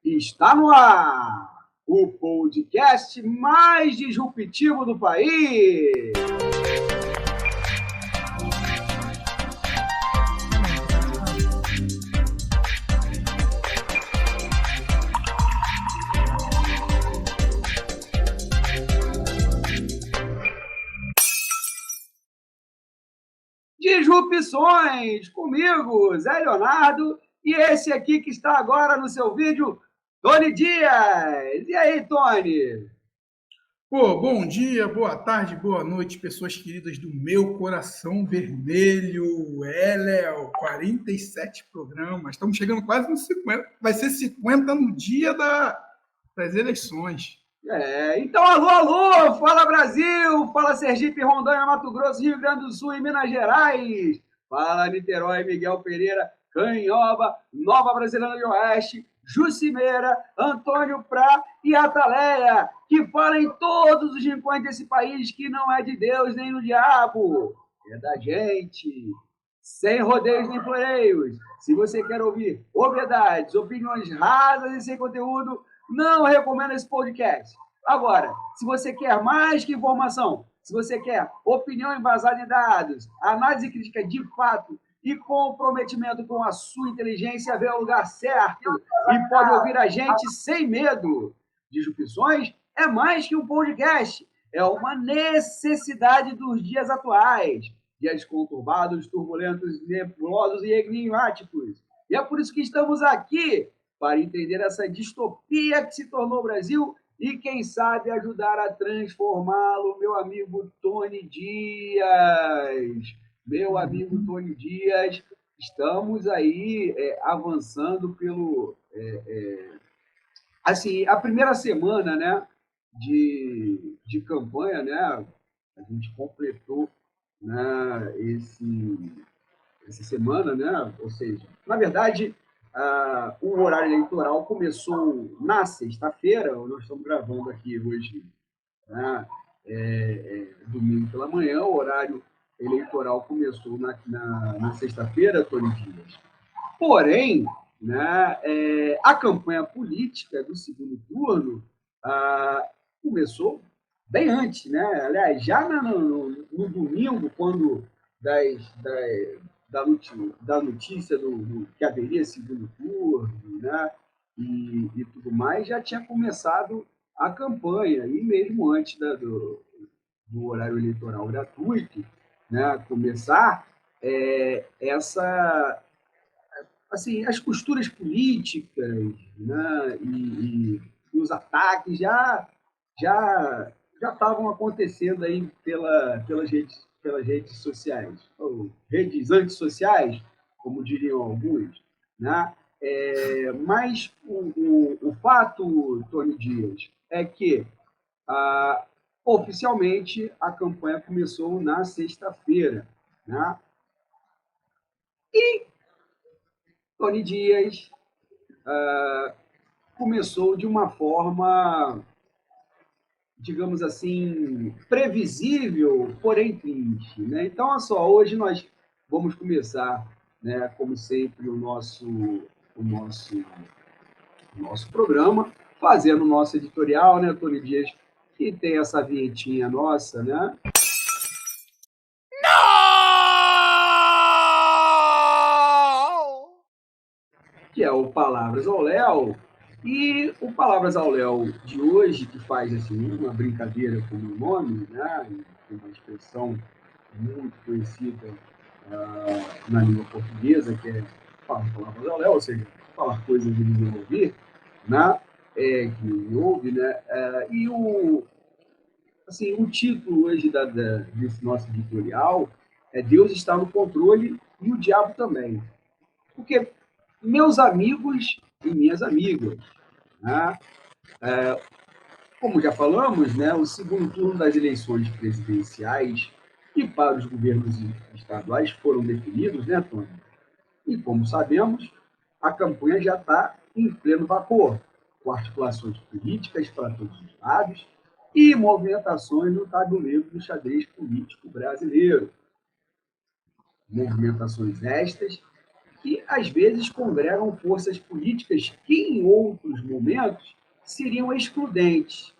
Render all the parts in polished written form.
Está no ar o podcast mais disruptivo do país. Disrupções, comigo, Zé Leonardo, e esse aqui que está agora no seu vídeo, Tony Dias. E aí, Tony? Pô, bom dia, boa tarde, boa noite, pessoas queridas do meu coração vermelho. Léo, 47 programas. Estamos chegando quase nos 50. Vai ser 50 no dia das eleições. Então, alô, fala Brasil, fala Sergipe, Rondônia, Mato Grosso, Rio Grande do Sul e Minas Gerais. Fala Niterói, Miguel Pereira, Canhoba, Nova Brasilândia do Oeste, Jucimeira, Antônio Prá e Ataleia, que fala em todos os rincões desse país que não é de Deus nem do diabo, é da gente. Sem rodeios nem floreios. Se você quer ouvir obviedades, opiniões rasas e sem conteúdo, não recomendo esse podcast. Agora, se você quer mais que informação, se você quer opinião embasada em dados, análise crítica de fato e comprometimento com a sua inteligência, vê o lugar certo e pode ouvir a gente sem medo. Disrupções é mais que um podcast, é uma necessidade dos dias atuais. Dias conturbados, turbulentos, nebulosos e enigmáticos. E é por isso que estamos aqui, para entender essa distopia que se tornou o Brasil e, quem sabe, ajudar a transformá-lo, meu amigo Tony Dias. Meu amigo Tony Dias, estamos aí avançando pelo... assim, a primeira semana, né, de campanha, né, a gente completou, né, essa semana, né, ou seja, na verdade, o horário eleitoral começou na sexta-feira, nós estamos gravando aqui hoje, né, domingo pela manhã, o horário eleitoral começou na sexta-feira, Tony Dias. Porém, né, a campanha política do segundo turno começou bem antes, né? Aliás, já no domingo, quando da notícia que haveria segundo turno, né? E tudo mais, já tinha começado a campanha, e mesmo antes do horário eleitoral gratuito, né, começar, assim, as costuras políticas, né, e os ataques já estavam acontecendo aí pelas redes sociais, ou redes antissociais, como diriam alguns, né? Mas o fato, Tony Dias, é que oficialmente a campanha começou na sexta-feira, né? E Tony Dias começou de uma forma, digamos assim, previsível, porém triste, né? Então, olha só, hoje nós vamos começar, né, como sempre, o nosso programa, fazendo o nosso editorial, né, Tony Dias, que tem essa vinhetinha nossa, né? Que é o Palavras ao Léo. E o Palavras ao Léo de hoje, que faz assim, uma brincadeira com o nome, né? Uma expressão muito conhecida na língua portuguesa, que é falar palavras ao Léo, ou seja, falar coisas de desenvolver, né? Que ninguém ouve, né? Assim, o título hoje desse nosso editorial é Deus está no controle e o diabo também. Porque meus amigos e minhas amigas, né? Como já falamos, né, o segundo turno das eleições presidenciais e para os governos estaduais foram definidos, né, Tony? E como sabemos, a campanha já está em pleno vapor, com articulações políticas para todos os lados e movimentações no tabuleiro do xadrez político brasileiro. Movimentações estas que, às vezes, congregam forças políticas que, em outros momentos, seriam excludentes.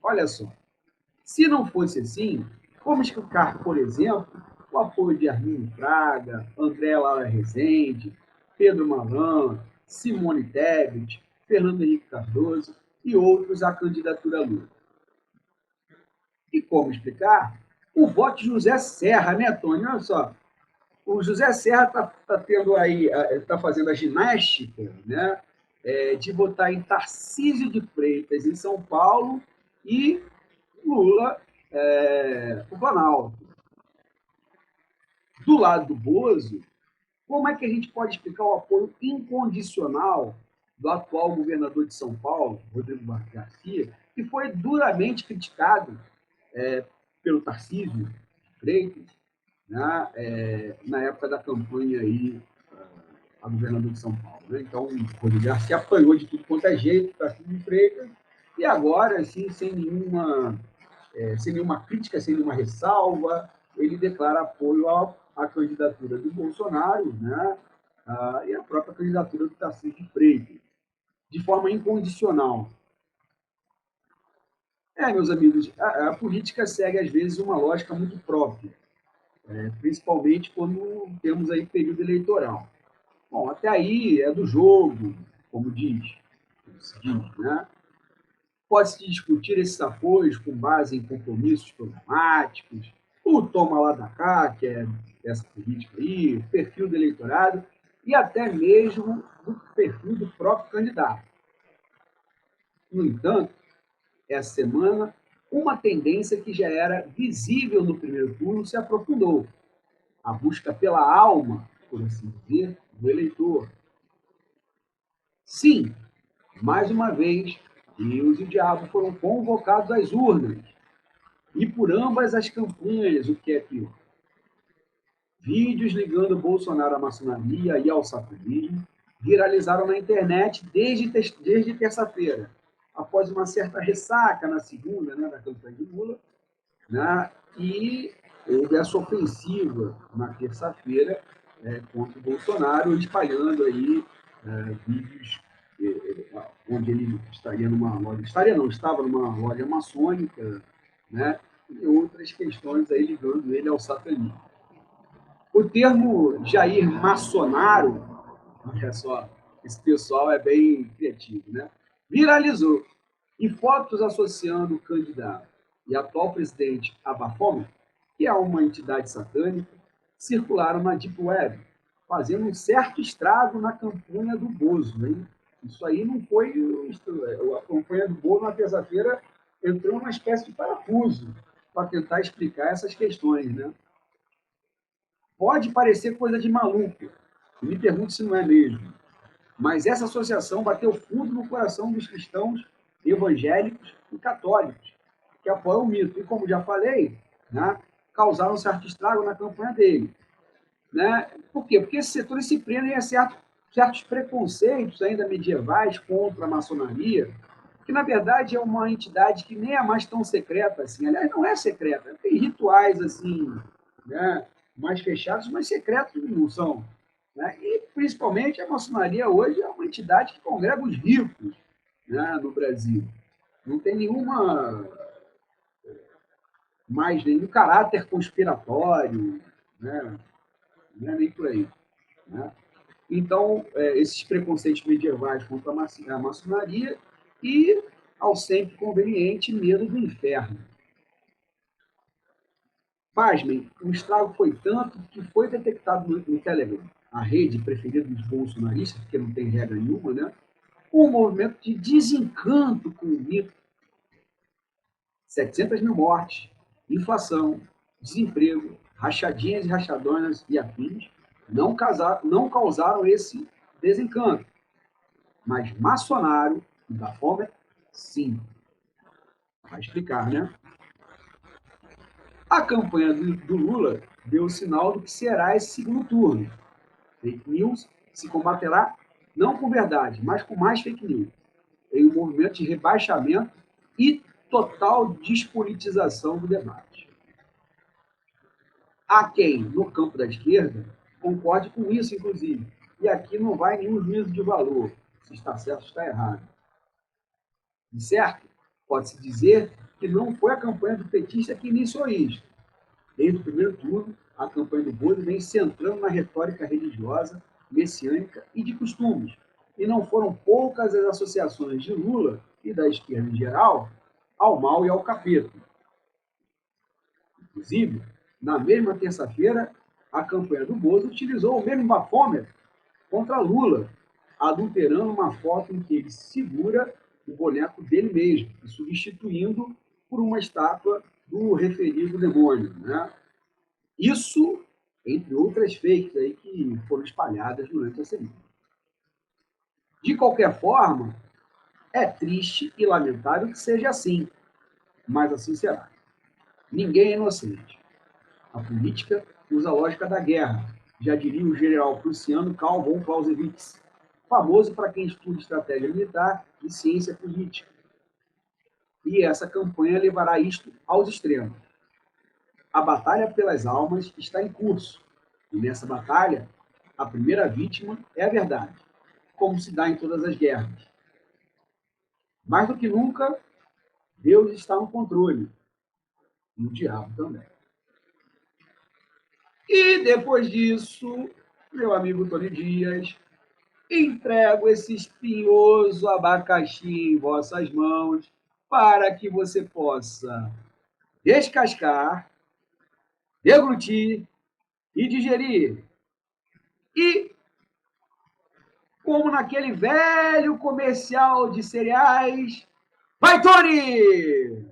Olha só, se não fosse assim, como explicar, por exemplo, o apoio de Arminio Fraga, André Lara Rezende, Pedro Malan, Simone Tebet, Fernando Henrique Cardoso e outros à candidatura Lula? E como explicar o voto de José Serra, né, Tony? Olha só, o José Serra está tendo aí, está fazendo a ginástica, né, de votar em Tarcísio de Freitas em São Paulo e Lula, o Planalto. Do lado do Bozo, como é que a gente pode explicar o apoio incondicional do atual governador de São Paulo, Rodrigo Garcia, que foi duramente criticado pelo Tarcísio de Freitas, né, na época da campanha aí, a governador de São Paulo. Né? Então, o Rodrigo Garcia apanhou de tudo quanto é jeito, Tarcísio de Freitas, e agora, assim, sem nenhuma crítica, sem nenhuma ressalva, ele declara apoio à candidatura do Bolsonaro, né? E à própria candidatura do Tarcísio de Freitas, de forma incondicional. Meus amigos, a política segue, às vezes, uma lógica muito própria, principalmente quando temos aí período eleitoral. Bom, até aí é do jogo, como se diz, né? Pode-se discutir esses apoios com base em compromissos programáticos, o toma lá da cá, que é essa política aí, o perfil do eleitorado, e até mesmo o perfil do próprio candidato. No entanto, essa semana, uma tendência que já era visível no primeiro turno se aprofundou: a busca pela alma, por assim dizer, do eleitor. Sim, mais uma vez, Deus e o diabo foram convocados às urnas. E por ambas as campanhas, o que é pior. Vídeos ligando Bolsonaro à maçonaria e ao satanismo viralizaram na internet desde terça-feira, após uma certa ressaca na segunda, né, da campanha de Lula, né, e houve essa ofensiva na terça-feira contra o Bolsonaro, espalhando aí vídeos onde ele estaria numa loja, estava numa loja maçônica, né, e outras questões aí ligando ele ao satanismo. O termo Jair Maçonaro, olha só, esse pessoal é bem criativo, né? Viralizou. E fotos associando o candidato e atual presidente a Baphomet, que é uma entidade satânica, circularam na Deep Web, fazendo um certo estrago na campanha do Bozo. Hein? Isso aí não foi. A campanha do Bozo, na terça-feira, entrou numa espécie de parafuso para tentar explicar essas questões. Né? Pode parecer coisa de maluco, me pergunto se não é mesmo, mas essa associação bateu fundo no coração dos cristãos evangélicos e católicos, que apoiam o mito. E, como já falei, né, causaram um certo estrago na campanha dele. Né? Por quê? Porque esses setores se prendem a certos preconceitos ainda medievais contra a maçonaria, que, na verdade, é uma entidade que nem é mais tão secreta assim. Aliás, não é secreta. Tem rituais assim, né, mais fechados, mas secretos não são. Né? E, principalmente, a maçonaria hoje é uma entidade que congrega os ricos, né, no Brasil. Não tem nenhum caráter conspiratório, né? Não é nem por aí. Né? Então, esses preconceitos medievais contra a maçonaria e, ao sempre conveniente, medo do inferno. Pasmem, o estrago foi tanto que foi detectado no Telegram, a rede preferida dos bolsonaristas, porque não tem regra nenhuma, né? Um movimento de desencanto com o mito. 700 mil mortes, inflação, desemprego, rachadinhas e rachadonas e afins não causaram esse desencanto. Mas maçonário e da fome, sim. Vai explicar, né? A campanha do Lula deu o sinal do que será esse segundo turno. Fake news se combaterá não com verdade, mas com mais fake news, em um movimento de rebaixamento e total despolitização do debate. Há quem, no campo da esquerda, concorde com isso, inclusive, e aqui não vai nenhum juízo de valor, se está certo ou está errado. De certo, pode-se dizer que não foi a campanha do petista que iniciou isso. Desde o primeiro turno, a campanha do Bozo vem centrando na retórica religiosa, messiânica e de costumes. E não foram poucas as associações de Lula e da esquerda em geral ao mal e ao capeta. Inclusive, na mesma terça-feira, a campanha do Bozo utilizou o mesmo bafômetro contra Lula, adulterando uma foto em que ele segura o boneco dele mesmo, e substituindo por uma estátua do referido demônio, né? Isso, entre outras fakes aí que foram espalhadas durante a semana. De qualquer forma, é triste e lamentável que seja assim, mas assim será. Ninguém é inocente. A política usa a lógica da guerra, já diria o general prussiano Karl von Clausewitz, famoso para quem estuda estratégia militar e ciência política. E essa campanha levará isto aos extremos. A batalha pelas almas está em curso, e nessa batalha, a primeira vítima é a verdade, como se dá em todas as guerras. Mais do que nunca, Deus está no controle, e o diabo também. E depois disso, meu amigo Tony Dias, entrego esse espinhoso abacaxi em vossas mãos para que você possa descascar, deglutir e digerir. E, como naquele velho comercial de cereais, vai, Tony!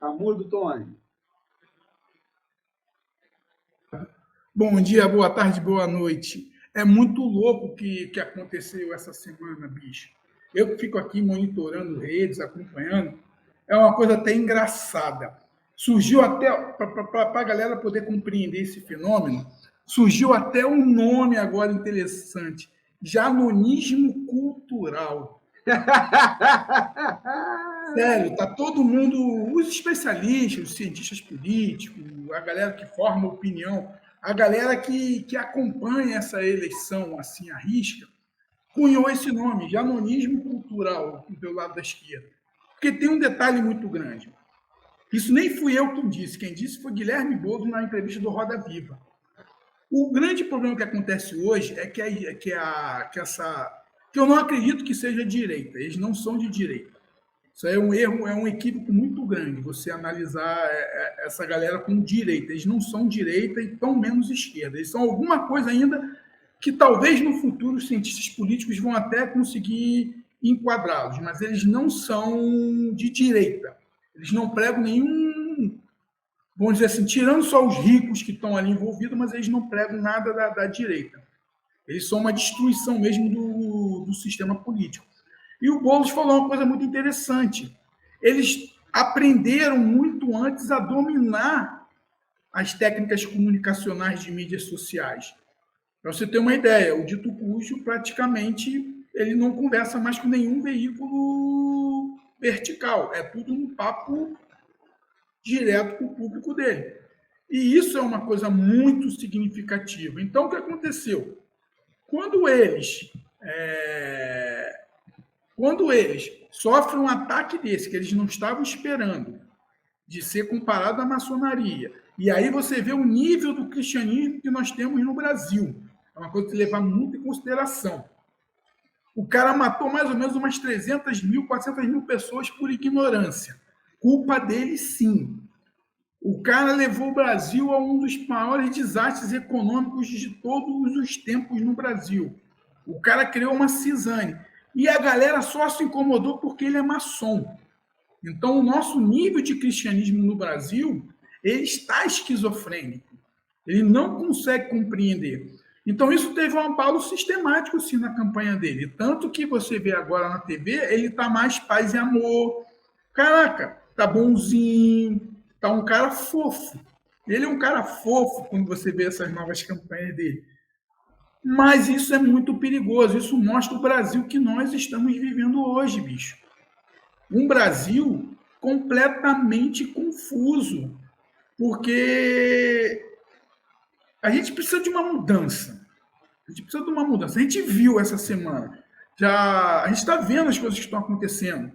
Tá mudo, Tony. Bom dia, boa tarde, boa noite. É muito louco o que aconteceu essa semana, bicho. Eu que fico aqui monitorando redes, acompanhando, é uma coisa até engraçada. Surgiu até, para a galera poder compreender esse fenômeno, surgiu até um nome agora interessante, janonismo cultural. Sério, tá todo mundo, os especialistas, os cientistas políticos, a galera que forma opinião, a galera que acompanha essa eleição assim à risca, cunhou esse nome, janonismo cultural, do lado da esquerda. Porque tem um detalhe muito grande. Isso nem fui eu quem disse foi Guilherme Boulos na entrevista do Roda Viva. O grande problema que acontece hoje é que eu não acredito que seja direita, eles não são de direita. Isso aí é um erro, é um equívoco muito grande, você analisar essa galera como direita. Eles não são direita e tão menos esquerda. Eles são alguma coisa ainda que talvez no futuro os cientistas políticos vão até conseguir enquadrá-los, mas eles não são de direita. Eles não pregam nenhum, vamos dizer assim, tirando só os ricos que estão ali envolvidos, mas eles não pregam nada da direita. Eles são uma destruição mesmo do sistema político. E o Boulos falou uma coisa muito interessante. Eles aprenderam muito antes a dominar as técnicas comunicacionais de mídias sociais. Para você ter uma ideia, o dito cujo praticamente ele não conversa mais com nenhum veículo vertical. É tudo um papo direto com o público dele. E isso é uma coisa muito significativa. Então, o que aconteceu? Quando eles sofrem um ataque desse, que eles não estavam esperando, de ser comparado à maçonaria, e aí você vê o nível do cristianismo que nós temos no Brasil. É uma coisa que levar muito em consideração. O cara matou mais ou menos umas 300 mil, 400 mil pessoas por ignorância. Culpa dele, sim. O cara levou o Brasil a um dos maiores desastres econômicos de todos os tempos no Brasil. O cara criou uma cisane. E a galera só se incomodou porque ele é maçom. Então, o nosso nível de cristianismo no Brasil, ele está esquizofrênico. Ele não consegue compreender. Então, isso teve um abalo sistemático, sim, na campanha dele. Tanto que você vê agora na TV, ele está mais paz e amor. Caraca, tá bonzinho, tá um cara fofo. Ele é um cara fofo quando você vê essas novas campanhas dele. Mas isso é muito perigoso. Isso mostra o Brasil que nós estamos vivendo hoje, bicho. Um Brasil completamente confuso. Porque A gente precisa de uma mudança. A gente precisa de uma mudança. A gente viu essa semana. A gente está vendo as coisas que estão acontecendo.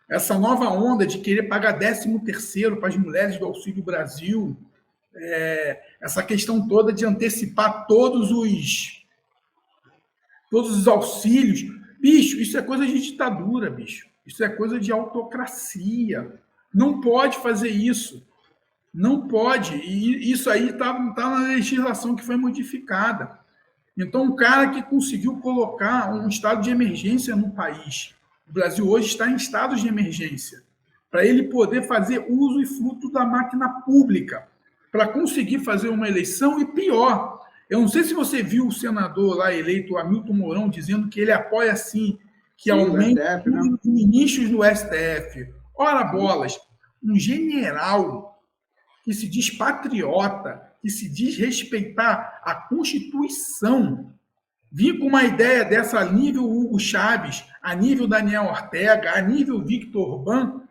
Essa nova onda de querer pagar 13º para as mulheres do Auxílio Brasil, essa questão toda de antecipar todos os auxílios. Bicho, isso é coisa de ditadura, bicho. Isso é coisa de autocracia. Não pode fazer isso. Não pode. E isso aí está na legislação que foi modificada. Então, um cara que conseguiu colocar um estado de emergência no país. O Brasil hoje está em estado de emergência. Para ele poder fazer uso e fruto da máquina pública. Para conseguir fazer uma eleição e pior. Eu não sei se você viu o senador lá eleito, Hamilton Mourão, dizendo que ele apoia, sim, que aumente os ministros do STF. Ora, bolas, um general que se diz patriota, que se diz respeitar a Constituição, vir com uma ideia dessa a nível Hugo Chávez, a nível Daniel Ortega, a nível Victor Orbán,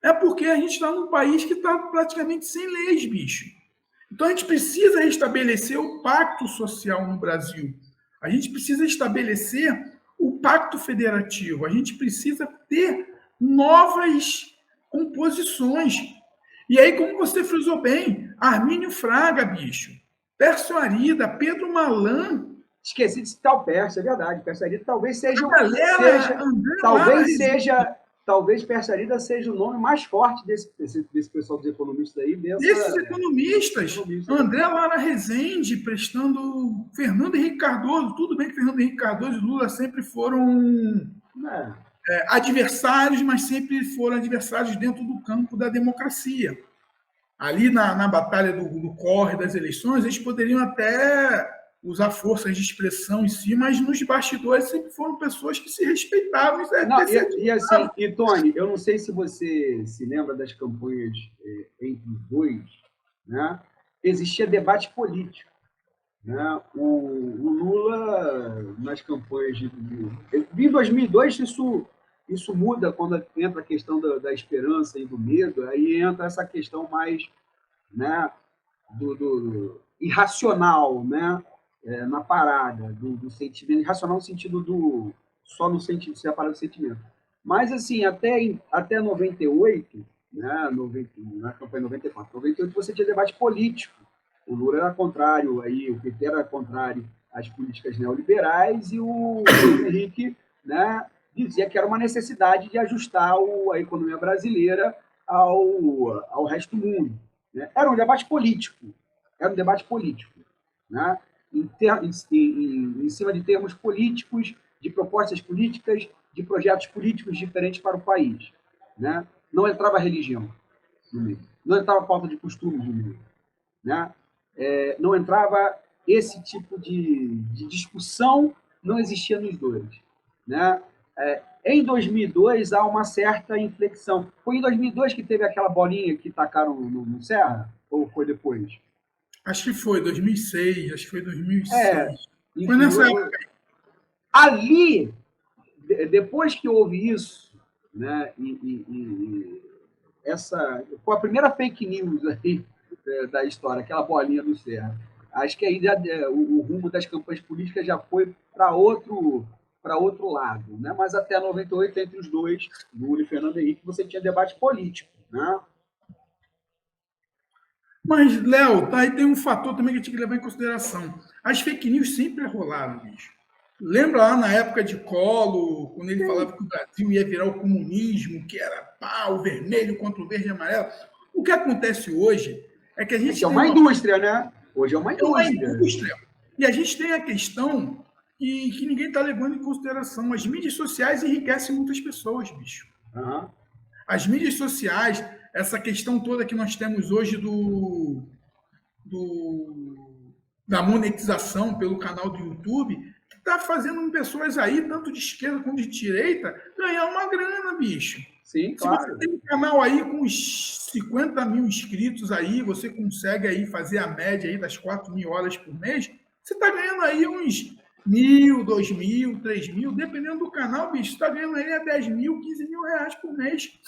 é porque a gente está num país que está praticamente sem leis, bicho. Então, a gente precisa restabelecer o pacto social no Brasil. A gente precisa estabelecer o pacto federativo. A gente precisa ter novas composições. E aí, como você frisou bem, Armínio Fraga, bicho, Pércio Arida, Pedro Malan. Esqueci de citar o Pércio, é verdade. Pércio Arida talvez seja... Talvez Pércio Arida seja o nome mais forte desse pessoal dos economistas aí. Desses economistas. André Lara Rezende prestando... Fernando Henrique Cardoso. Tudo bem que Fernando Henrique Cardoso e Lula sempre foram adversários, mas sempre foram adversários dentro do campo da democracia. Ali na batalha do corre das eleições, eles poderiam até usar forças de expressão em si, mas nos bastidores sempre foram pessoas que se respeitavam. E Tony, eu não sei se você se lembra das campanhas entre os dois, né? Existia debate político. Né? O Lula, nas campanhas em 2002, isso muda quando entra a questão da esperança e do medo, aí entra essa questão mais, né, do irracional, né? Na parada do sentimento, irracional no sentido só no sentido separado do sentimento. Mas, assim, até 98, né, na campanha 94, 98, você tinha debate político. O Lula era contrário, o PT era contrário às políticas neoliberais e o Henrique, né, dizia que era uma necessidade de ajustar a economia brasileira ao resto do mundo. Né? Era um debate político. Né? Em cima de termos políticos, de propostas políticas, de projetos políticos diferentes para o país. Né? Não entrava religião no meio, não entrava falta de costumes no meio. Né? Não entrava esse tipo de discussão, não existia nos dois. Né? Em 2002, há uma certa inflexão. Foi em 2002 que teve aquela bolinha que tacaram no Serra? Ou foi depois? Acho que foi 2006, acho que foi 2006. Foi nessa época. Ali, depois que houve isso, né, essa foi a primeira fake news aí da história, aquela bolinha do Serra. Acho que aí o rumo das campanhas políticas já foi para outro lado, né? Mas até 98, entre os dois, Lula e Fernando Henrique, você tinha debate político, né? Mas, Léo, aí tem um fator também que a gente tem que levar em consideração. As fake news sempre rolaram, bicho. Lembra lá na época de Collor, quando ele falava que o Brasil ia virar o comunismo, que era o vermelho contra o verde e amarelo? O que acontece hoje é que a gente... É uma indústria, né? Hoje é uma indústria. E a gente tem a questão que ninguém está levando em consideração. As mídias sociais enriquecem muitas pessoas, bicho. Uhum. As mídias sociais, essa questão toda que nós temos hoje da monetização pelo canal do YouTube, que está fazendo pessoas aí, tanto de esquerda como de direita, ganhar uma grana, bicho. Sim, claro. Se você tem um canal aí com uns 50 mil inscritos aí, você consegue aí fazer a média aí das 4.000 horas por mês, você está ganhando aí uns 1.000, 2.000, 3.000, dependendo do canal, bicho, você está ganhando aí a 10 mil, 15 mil reais por mês.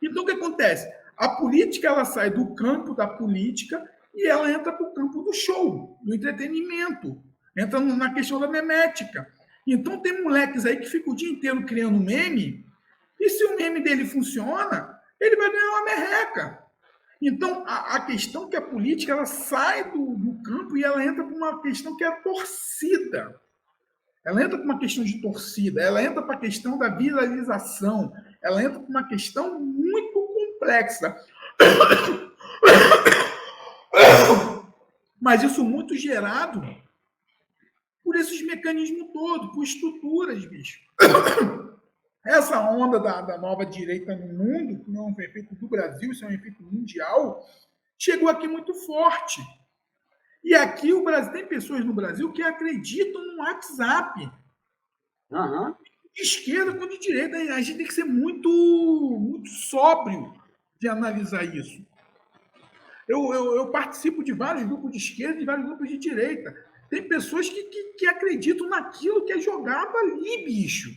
Então, o que acontece? A política ela sai do campo da política e ela entra para o campo do show, do entretenimento, entra na questão da memética. Então, tem moleques aí que ficam o dia inteiro criando meme, e se o meme dele funciona, ele vai ganhar uma merreca. Então, a questão que a política ela sai do campo e ela entra para uma questão que é a torcida. Ela entra para uma questão de torcida, ela entra para a questão da viralização, ela entra para uma questão muito complexa. Mas isso muito gerado por esses mecanismos todos, por estruturas, bicho. Essa onda da nova direita no mundo, que não é um efeito do Brasil, isso é um efeito mundial, chegou aqui muito forte. E aqui o Brasil tem pessoas no Brasil que acreditam no WhatsApp. Uhum. De esquerda quanto de direita. A gente tem que ser muito sóbrio de analisar isso. Eu participo de vários grupos de esquerda e de vários grupos de direita. Tem pessoas que acreditam naquilo que é jogado ali, bicho.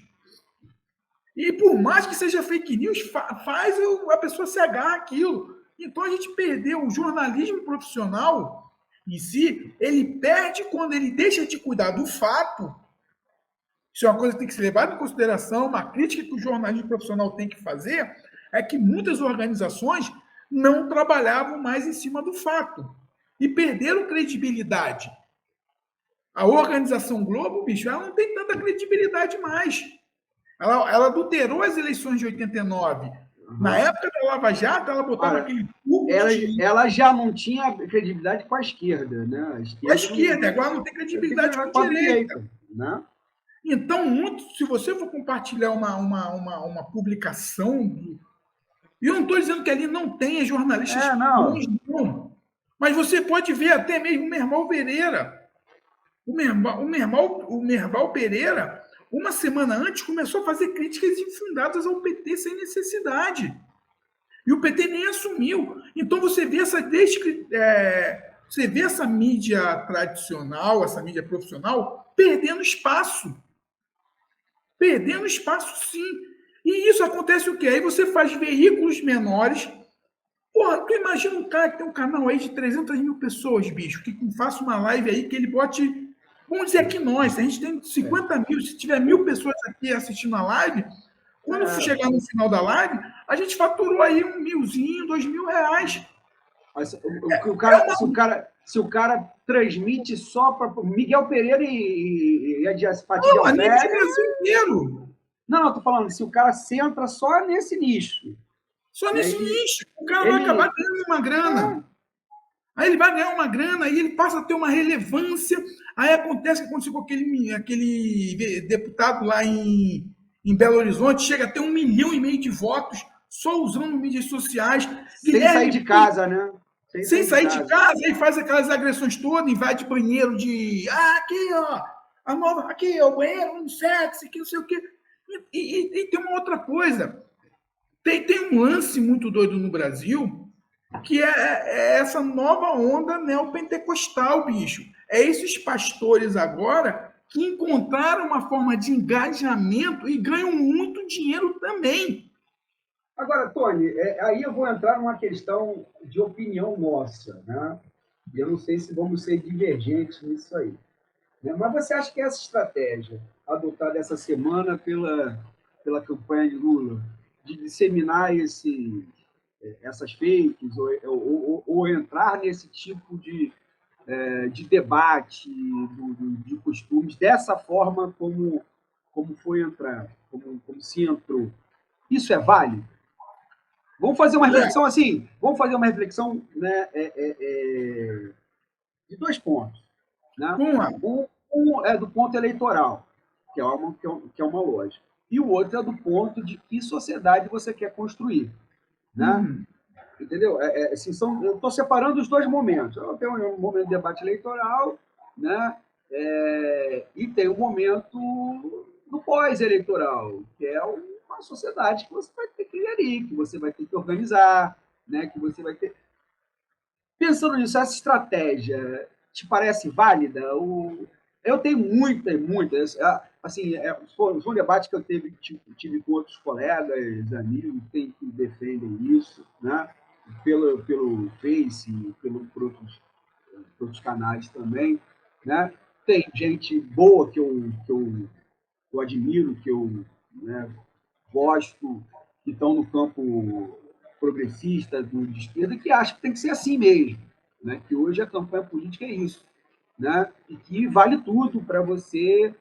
E por mais que seja fake news, faz a pessoa se agarrar àquilo. Então a gente perdeu o jornalismo profissional em si, ele perde quando ele deixa de cuidar do fato. Isso é uma coisa que tem que ser levada em consideração, uma crítica que o jornalismo profissional tem que fazer, é que muitas organizações não trabalhavam mais em cima do fato e perderam credibilidade. A Organização Globo, bicho, ela não tem tanta credibilidade mais. Ela adulterou as eleições de 89. Uhum. Na época da Lava Jato, ela botava aquele tubo ela já não tinha credibilidade com a esquerda, né? A esquerda, agora não tem credibilidade com a direita. Né? Então, se você for compartilhar uma publicação, e eu não estou dizendo que ali não tenha jornalistas bons, não. Mas você pode ver até mesmo o Merval Pereira. O Merval Pereira, uma semana antes, começou a fazer críticas infundadas ao PT sem necessidade. E o PT nem assumiu. Então você vê essa mídia tradicional, essa mídia profissional, perdendo espaço. Perdendo espaço, sim. E isso acontece o quê? Aí você faz veículos menores. Porra, tu imagina um cara que tem um canal aí de 300 mil pessoas, bicho, que faça uma live aí que ele bote... Vamos dizer que nós, a gente tem 50 mil, se tiver 1.000 pessoas aqui assistindo a live, quando chegar no final da live, a gente faturou aí R$1.000, R$2.000. Mas se o cara transmite só para Miguel Pereira e a Fatia de Alpérez... Não, tô falando, se o cara centra só nesse nicho. Só nesse nicho. O cara vai acabar ganhando uma grana. Aí ele vai ganhar uma grana, aí ele passa a ter uma relevância. Aí acontece que aconteceu com aquele deputado lá em Belo Horizonte, chega a ter 1,5 milhão de votos só usando mídias sociais. Sem sair de casa, né? Sem sair de casa, aí faz aquelas agressões todas, invade banheiro de... aqui, ó, a nova... Aqui, ó, o banheiro, um sexy, que não sei o quê. E tem uma outra coisa. Tem um lance muito doido no Brasil, que é essa nova onda neopentecostal, bicho. É esses pastores agora que encontraram uma forma de engajamento e ganham muito dinheiro também. Agora, Tony, aí eu vou entrar numa questão de opinião nossa, né? E eu não sei se vamos ser divergentes nisso aí. Né? Mas você acha que essa estratégia adotada essa semana pela campanha de Lula, de disseminar essas fakes ou entrar nesse tipo de debate de costumes dessa forma como foi entrar, como se entrou, isso é válido? Vamos fazer uma reflexão assim, né, de 2 pontos. Né? Um é do ponto eleitoral, que é uma lógica, e o outro é do ponto de que sociedade você quer construir. Né? Entendeu? Assim, eu estou separando os 2 momentos. Eu tenho um momento de debate eleitoral, né? E tem um momento do pós-eleitoral, que é uma sociedade que você vai ter que gerir, que você vai ter que organizar, né? Que você vai ter... Pensando nisso, essa estratégia te parece válida? Eu tenho muita, assim, foi um debate que eu tive com outros colegas, amigos, que defendem isso, né? Pelo Face, por outros outros canais também, né? Tem gente boa que eu admiro, que eu, né, gosto, que estão no campo progressista, de esquerda, que acham que tem que ser assim mesmo, né? Que hoje a campanha política é isso, né? E que vale tudo para você,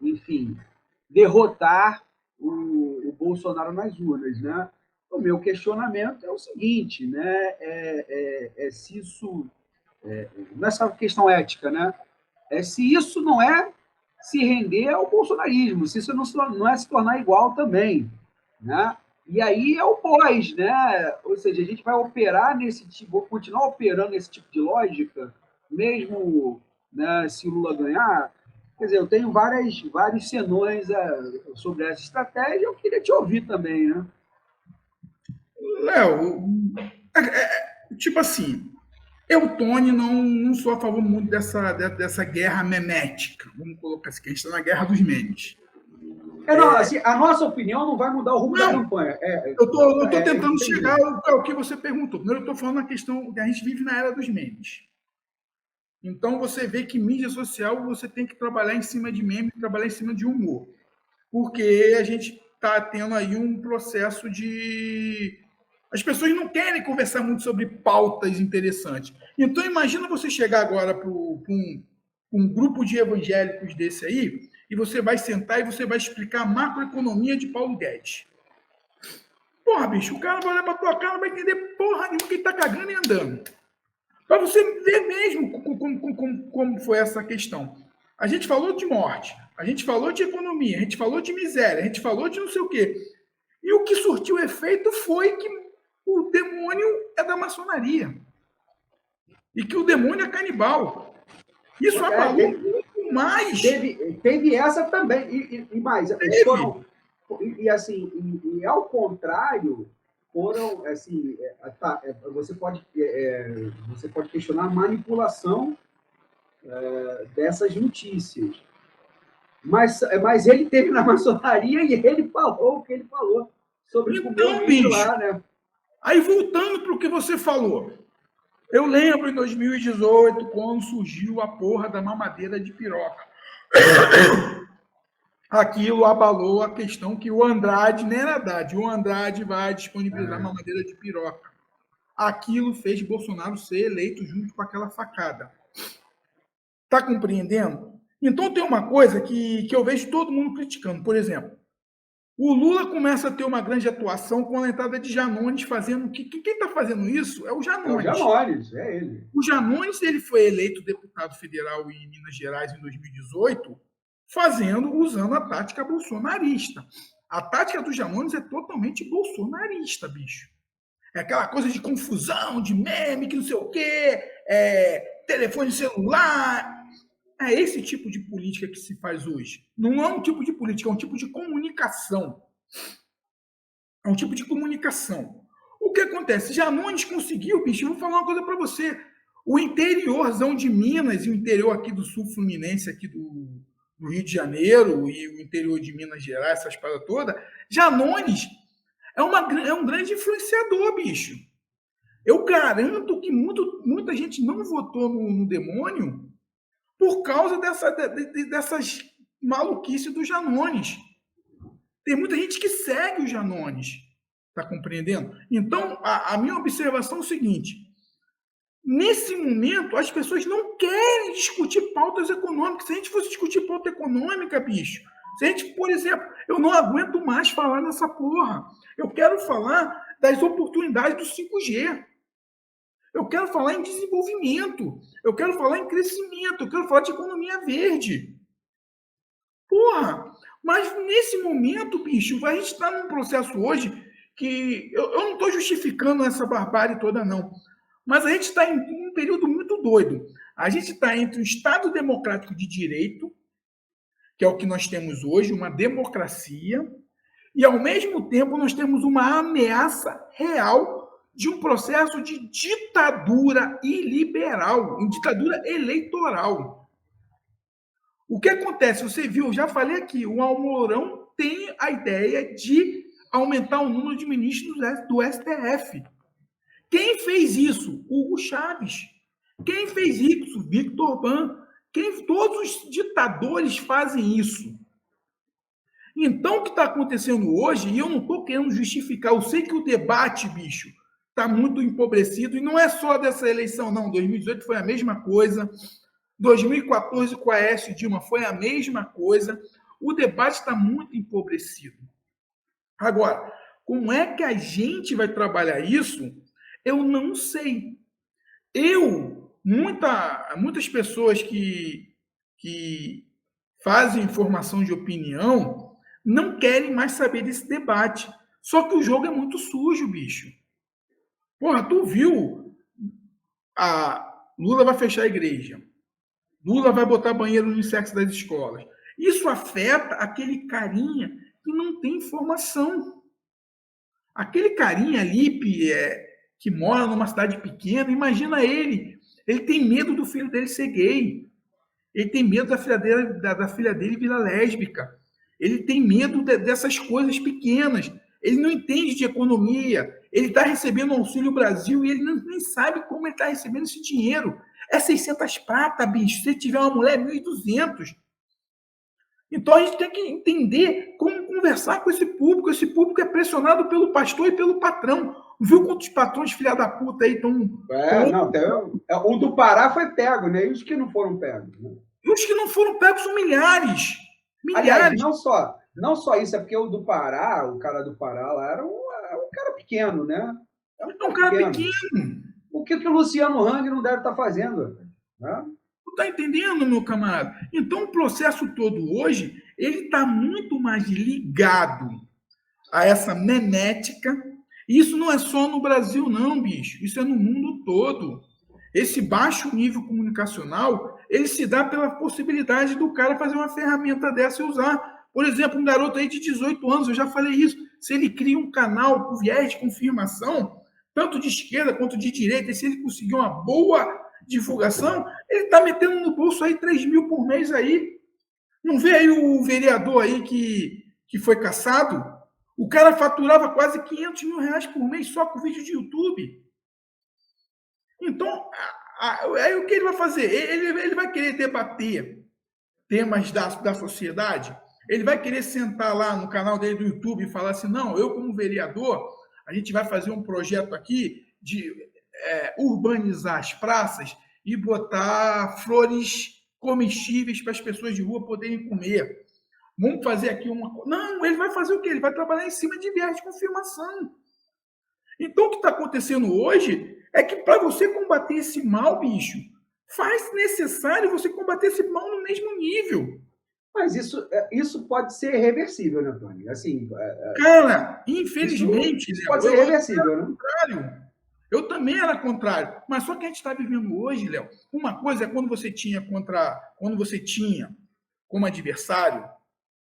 enfim, derrotar Bolsonaro nas urnas, né? O meu questionamento é o seguinte, né? Se isso não é só questão ética, né? Se isso não é se render ao bolsonarismo, se isso não é se tornar igual também, né? E aí é o pós, né? Ou seja, a gente vai operar nesse tipo, vou continuar operando nesse tipo de lógica, mesmo, né, se o Lula ganhar. Quer dizer, eu tenho vários senões sobre essa estratégia, eu queria te ouvir também, né? Léo, tipo assim, eu, Tony, não sou a favor muito dessa guerra memética. Vamos colocar assim, que a gente está na guerra dos memes. Não, assim, a nossa opinião não vai mudar o rumo da campanha. Eu estou tentando chegar ao que você perguntou. Primeiro, eu estou falando na questão que a gente vive na era dos memes. Então, você vê que mídia social você tem que trabalhar em cima de meme, trabalhar em cima de humor. Porque a gente está tendo aí um processo de... As pessoas não querem conversar muito sobre pautas interessantes. Então, imagina você chegar agora para um grupo de evangélicos desse aí e você vai sentar e você vai explicar a macroeconomia de Paulo Guedes. Porra, bicho, o cara vai olhar para tua cara, não vai entender porra nenhuma que ele está cagando e andando. Para você ver mesmo como foi essa questão. A gente falou de morte, a gente falou de economia, a gente falou de miséria, a gente falou de não sei o quê. E o que surtiu efeito foi que o demônio é da maçonaria. E que o demônio é canibal. Isso abalou muito mais. Teve essa também. E mais. Foram, e ao contrário, foram assim, você pode questionar a manipulação dessas notícias, mas ele teve na maçonaria e ele falou o que ele falou sobre então, bicho, lá, né? Aí voltando para o que você falou, eu lembro em 2018 quando surgiu a porra da mamadeira de piroca. Aquilo abalou a questão que o Andrade, nem era Haddad, o Andrade vai disponibilizar mamadeira de piroca. Aquilo fez Bolsonaro ser eleito junto com aquela facada. Tá compreendendo? Então tem uma coisa que eu vejo todo mundo criticando. Por exemplo, o Lula começa a ter uma grande atuação com a entrada de Janones fazendo... Quem está fazendo isso é o Janones. É o Janones, é ele. O Janones, ele foi eleito deputado federal em Minas Gerais em 2018, usando a tática bolsonarista. A tática do Janones é totalmente bolsonarista, bicho. É aquela coisa de confusão, de meme, que não sei o quê, telefone celular. É esse tipo de política que se faz hoje. Não é um tipo de política, é um tipo de comunicação. É um tipo de comunicação. O que acontece? Janones conseguiu, bicho, eu vou falar uma coisa para você. O interiorzão de Minas e o interior aqui do sul fluminense, aqui do Rio de Janeiro e o interior de Minas Gerais, essas paradas todas, Janones é um grande influenciador, bicho. Eu garanto que muita gente não votou no demônio por causa dessas maluquices do Janones. Tem muita gente que segue o Janones. Está compreendendo? Então, a minha observação é o seguinte. Nesse momento, as pessoas não querem discutir pautas econômicas. Se a gente fosse discutir pauta econômica, bicho, se a gente, por exemplo, eu não aguento mais falar nessa porra. Eu quero falar das oportunidades do 5G. Eu quero falar em desenvolvimento. Eu quero falar em crescimento. Eu quero falar de economia verde. Porra! Mas nesse momento, bicho, a gente está num processo hoje que eu não estou justificando essa barbárie toda, não. Mas a gente está em um período muito doido. A gente está entre um Estado democrático de direito, que é o que nós temos hoje, uma democracia, e, ao mesmo tempo, nós temos uma ameaça real de um processo de ditadura iliberal, uma ditadura eleitoral. O que acontece? Você viu, eu já falei aqui, o Almourão tem a ideia de aumentar o número de ministros do STF, Quem fez isso? Hugo Chávez. Quem fez isso? Victor Orbán. Todos os ditadores fazem isso. Então, o que está acontecendo hoje, e eu não estou querendo justificar, eu sei que o debate, bicho, está muito empobrecido, e não é só dessa eleição, não. 2018 foi a mesma coisa, 2014 com a Aécio Dilma foi a mesma coisa. O debate está muito empobrecido. Agora, como é que a gente vai trabalhar isso? Eu não sei. Muitas pessoas que fazem formação de opinião não querem mais saber desse debate. Só que o jogo é muito sujo, bicho. Porra, tu viu? Lula vai fechar a igreja. Lula vai botar banheiro no sexo das escolas. Isso afeta aquele carinha que não tem informação. Aquele carinha ali que mora numa cidade pequena, imagina ele. Ele tem medo do filho dele ser gay. Ele tem medo da filha dele virar lésbica. Ele tem medo dessas coisas pequenas. Ele não entende de economia. Ele está recebendo o Auxílio Brasil e ele nem sabe como ele está recebendo esse dinheiro. É 600 prata, bicho. Se tiver uma mulher, 1.200. Então a gente tem que entender como conversar com esse público. Esse público é pressionado pelo pastor e pelo patrão. Viu quantos patrões filha da puta aí estão... O do Pará foi pego, né? E os que não foram pegos? Né? E os que não foram pegos são milhares. Aliás, não só isso, é porque o do Pará, o cara do Pará lá era um cara pequeno, né? É um cara pequeno. O que o Luciano Hang não deve estar fazendo? Né? Tu tá entendendo, meu camarada? Então o processo todo hoje, ele está muito mais ligado a essa memética. Isso não é só no Brasil, não, bicho. Isso é no mundo todo. Esse baixo nível comunicacional, ele se dá pela possibilidade do cara fazer uma ferramenta dessa e usar. Por exemplo, um garoto aí de 18 anos, eu já falei isso, se ele cria um canal com viés de confirmação, tanto de esquerda quanto de direita, e se ele conseguir uma boa divulgação, ele está metendo no bolso aí 3 mil por mês aí. Não vê aí o vereador aí que foi caçado? O cara faturava quase 500 mil reais por mês só com vídeo de YouTube. Então, aí o que ele vai fazer? Ele vai querer debater temas da sociedade? Ele vai querer sentar lá no canal dele do YouTube e falar assim, não, eu como vereador, a gente vai fazer um projeto aqui de urbanizar as praças e botar flores comestíveis para as pessoas de rua poderem comer. Vamos fazer aqui uma... Não, ele vai fazer o quê? Ele vai trabalhar em cima de viés de confirmação. Então, o que está acontecendo hoje é que para você combater esse mal, bicho, faz necessário você combater esse mal no mesmo nível. Mas isso pode ser reversível, né, Tony? Assim, cara, infelizmente... Isso pode ser reversível, né? Contrário. Eu também era contrário. Mas só que a gente está vivendo hoje, Léo, uma coisa é quando você tinha como adversário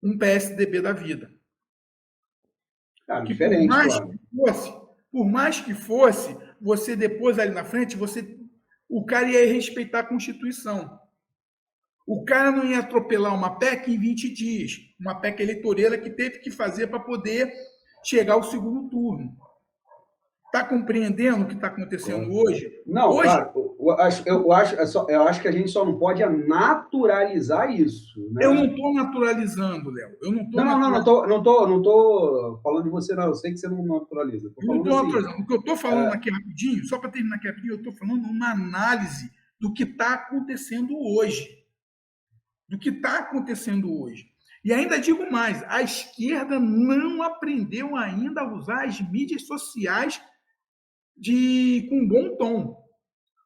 um PSDB da vida. Diferente, por mais que fosse, você depois ali na frente, o cara ia respeitar a Constituição. O cara não ia atropelar uma PEC em 20 dias, uma PEC eleitoreira que teve que fazer para poder chegar ao segundo turno. Está compreendendo o que está acontecendo hoje? Não, hoje... Claro. Eu acho que a gente só não pode naturalizar isso. Né? Eu não estou naturalizando, Léo. Eu não estou falando de você, não. Eu sei que você não naturaliza. Não estou naturalizando. O que eu estou falando aqui rapidinho, só para terminar aqui rapidinho, eu estou falando uma análise do que está acontecendo hoje. E ainda digo mais, a esquerda não aprendeu ainda a usar as mídias sociais com bom tom.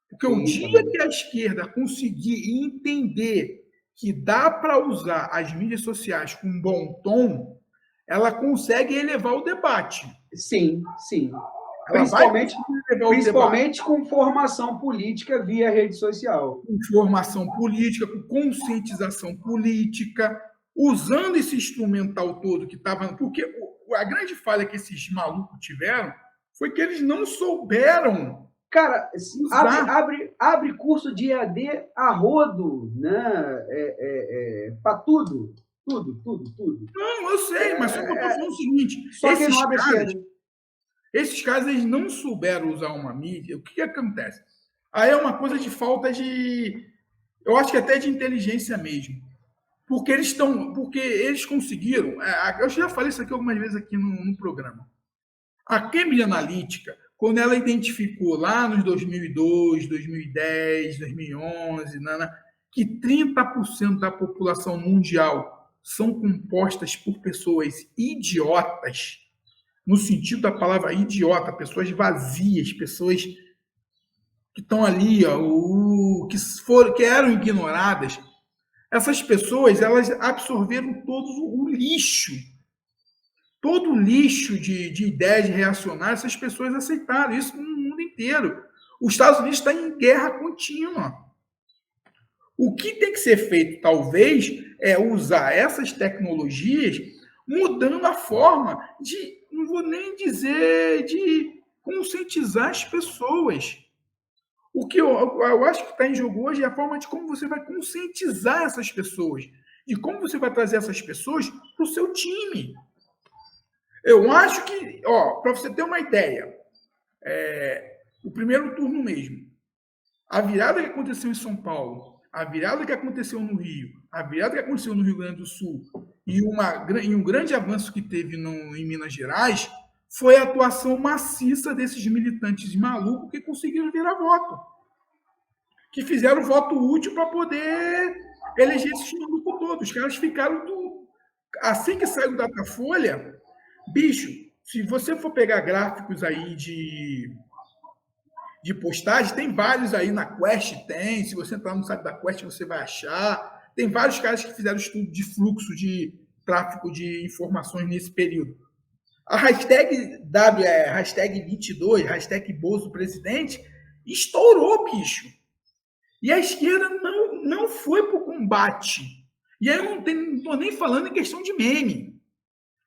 Porque o dia que a esquerda conseguir entender que dá para usar as mídias sociais com bom tom, ela consegue elevar o debate. Sim. Principalmente com formação política via rede social. Com formação política, com conscientização política, usando esse instrumental todo que estava... Porque a grande falha que esses malucos tiveram foi que eles não souberam... Cara, abre curso de EAD a rodo, né? Para tudo. Tudo. Não, eu sei, mas só que eu estou falando o seguinte... Só que não abre a esquerda. Esses caras eles não souberam usar uma mídia. O que acontece? Aí é uma coisa de falta de, eu acho que até de inteligência mesmo. Porque eles conseguiram. Eu já falei isso aqui algumas vezes aqui no programa. A Cambridge Analytica, quando ela identificou lá nos 2002, 2010, 2011, que 30% da população mundial são compostas por pessoas idiotas, no sentido da palavra idiota, pessoas vazias, pessoas que estão ali, ó, que eram ignoradas. Essas pessoas, elas absorveram todo o lixo de ideias reacionárias, essas pessoas aceitaram isso no mundo inteiro. Os Estados Unidos está em guerra contínua. O que tem que ser feito, talvez, é usar essas tecnologias mudando a forma de, não vou nem dizer, de conscientizar as pessoas. O que eu acho que está em jogo hoje é a forma de como você vai conscientizar essas pessoas e como você vai trazer essas pessoas para o seu time. Eu acho que, para você ter uma ideia, o primeiro turno mesmo, a virada que aconteceu em São Paulo, a virada que aconteceu no Rio, a virada que aconteceu no Rio Grande do Sul e um grande avanço que teve em Minas Gerais foi a atuação maciça desses militantes malucos que conseguiram virar voto, que fizeram voto útil para poder eleger esses malucos todos. Os caras ficaram assim que saiu o Datafolha, bicho, se você for pegar gráficos aí de postagem, tem vários aí na Quest, se você entrar no site da Quest você vai achar, tem vários caras que fizeram estudo de fluxo de tráfego de informações nesse período. A hashtag hashtag 22, hashtag Bozo Presidente, estourou, bicho. E a esquerda não foi para o combate. E aí eu não estou nem falando em questão de meme.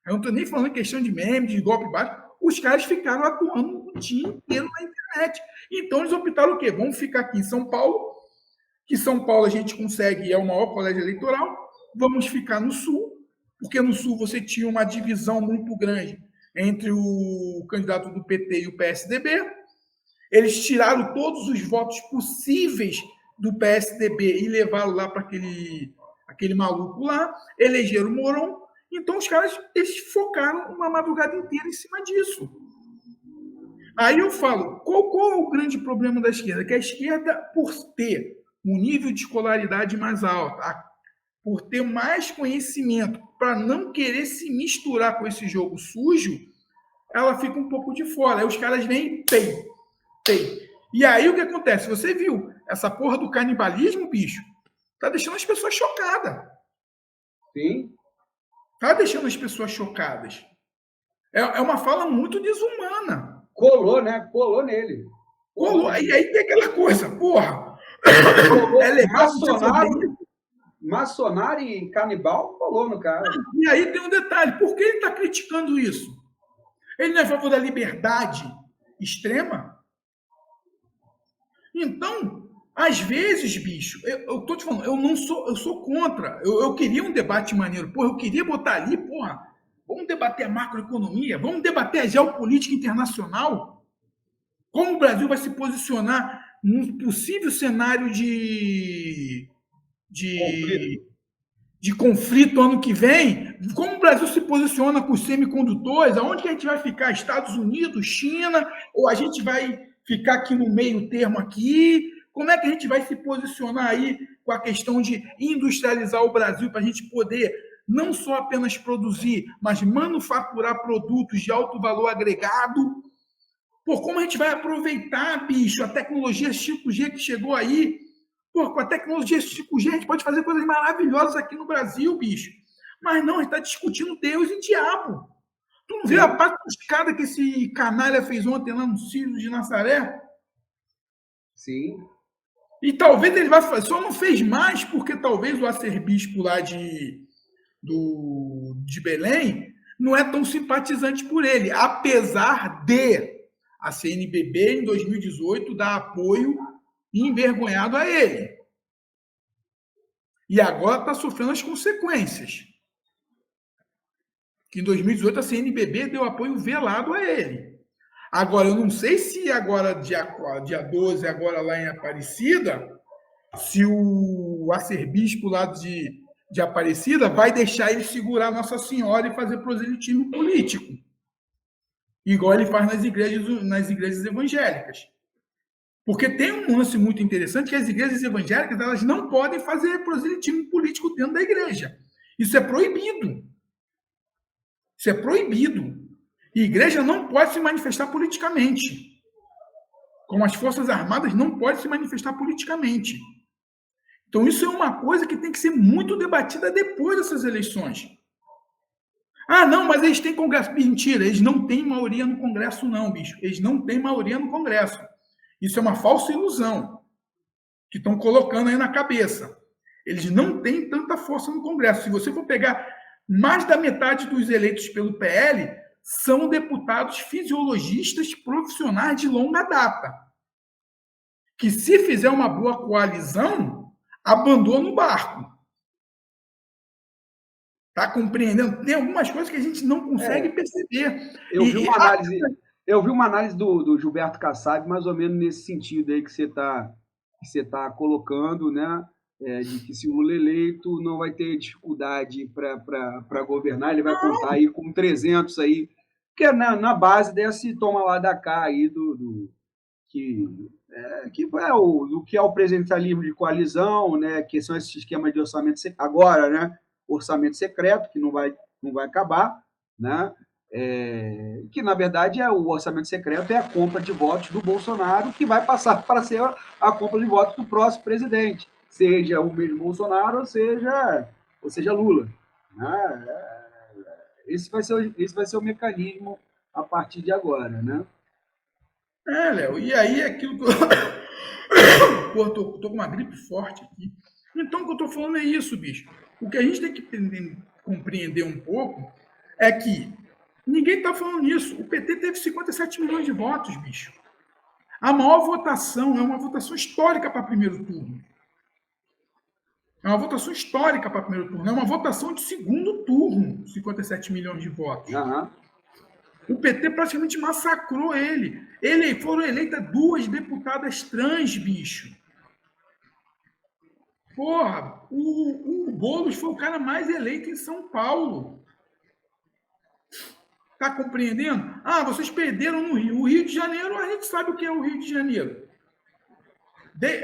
Eu não estou nem falando em questão de meme, de golpe baixo. Os caras ficaram atuando o dia inteiro na internet. Então eles optaram o quê? Vamos ficar aqui em São Paulo, que São Paulo a gente consegue, é o maior colégio eleitoral. Vamos ficar no Sul, porque no Sul você tinha uma divisão muito grande entre o candidato do PT e o PSDB. Eles tiraram todos os votos possíveis do PSDB e levaram lá para aquele maluco lá, elegeram o Mourão. Então os caras eles focaram uma madrugada inteira em cima disso. Aí eu falo, qual é o grande problema da esquerda? Que a esquerda, por ter um nível de escolaridade mais alto, por ter mais conhecimento, para não querer se misturar com esse jogo sujo, ela fica um pouco de fora. Aí os caras vêm, tem. E aí o que acontece? Você viu essa porra do canibalismo, bicho? Tá deixando as pessoas chocadas. Sim. Tá deixando as pessoas chocadas. É uma fala muito desumana. Colou, né? Colou nele. Colou. E aí tem aquela coisa, porra. É legal maçonário e canibal colou no cara. E aí tem um detalhe. Por que ele está criticando isso? Ele não é a favor da liberdade extrema? Então, às vezes, bicho, eu tô te falando, eu sou contra. Eu queria um debate maneiro. Porra, eu queria botar ali, porra, vamos debater a macroeconomia, vamos debater a geopolítica internacional. Como o Brasil vai se posicionar num possível cenário de conflito ano que vem? Como o Brasil se posiciona com os semicondutores? Aonde que a gente vai ficar? Estados Unidos, China? Ou a gente vai ficar aqui no meio termo aqui? Como é que a gente vai se posicionar aí com a questão de industrializar o Brasil para a gente poder não só apenas produzir, mas manufaturar produtos de alto valor agregado? Pô, como a gente vai aproveitar, bicho, a tecnologia 5G que chegou aí? Pô, com a tecnologia 5G a gente pode fazer coisas maravilhosas aqui no Brasil, bicho. Mas não, a gente está discutindo Deus e diabo. Tu não viu a patuscada que esse canalha fez ontem lá no Círio de Nazaré? Sim. E talvez ele vai fazer, só não fez mais porque talvez o arcebispo lá de Belém não é tão simpatizante por ele, apesar de a CNBB em 2018 dar apoio envergonhado a ele. E agora está sofrendo as consequências. Que em 2018 a CNBB deu apoio velado a ele. Agora, eu não sei se agora, dia 12, agora lá em Aparecida, se o arcebispo lá de Aparecida vai deixar ele segurar Nossa Senhora e fazer proselitismo político, igual ele faz nas igrejas evangélicas. Porque tem um lance muito interessante que as igrejas evangélicas elas não podem fazer proselitismo político dentro da igreja. Isso é proibido. Isso é proibido. E a igreja não pode se manifestar politicamente. Como as Forças Armadas não podem se manifestar politicamente. Então, isso é uma coisa que tem que ser muito debatida depois dessas eleições. Ah, não, mas eles têm Congresso. Mentira, eles não têm maioria no Congresso, não, bicho. Eles não têm maioria no Congresso. Isso é uma falsa ilusão que estão colocando aí na cabeça. Eles não têm tanta força no Congresso. Se você for pegar mais da metade dos eleitos pelo PL, são deputados fisiologistas profissionais de longa data. Que se fizer uma boa coalizão, abandona o barco. Está compreendendo? Tem algumas coisas que a gente não consegue perceber. Eu vi uma análise do Gilberto Kassab, mais ou menos nesse sentido aí que você tá colocando, né? De que se o Lula eleito não vai ter dificuldade para governar, ele vai contar aí com 300 aí, que é na base desse toma lá da cá aí que é o presidencialismo de coalizão, né? Que são esses esquemas de orçamento agora, né? Orçamento secreto que não vai acabar, né? Que na verdade o orçamento secreto é a compra de votos do Bolsonaro que vai passar para ser a compra de votos do próximo presidente, seja o mesmo Bolsonaro ou seja Lula, né? Esse vai ser o mecanismo a partir de agora, né? Léo, e aí é aquilo que Pô, tô com uma gripe forte aqui. Então, o que eu tô falando é isso, bicho. O que a gente tem que compreender um pouco é que ninguém está falando nisso. O PT teve 57 milhões de votos, bicho. A maior votação é uma votação histórica para primeiro turno. É uma votação histórica para primeiro turno. É uma votação de segundo turno, 57 milhões de votos. Uhum. O PT praticamente massacrou ele. Foram eleitas 2 deputadas trans, bicho. Porra, o Boulos foi o cara mais eleito em São Paulo. Tá compreendendo? Ah, vocês perderam no Rio. O Rio de Janeiro, a gente sabe o que é o Rio de Janeiro.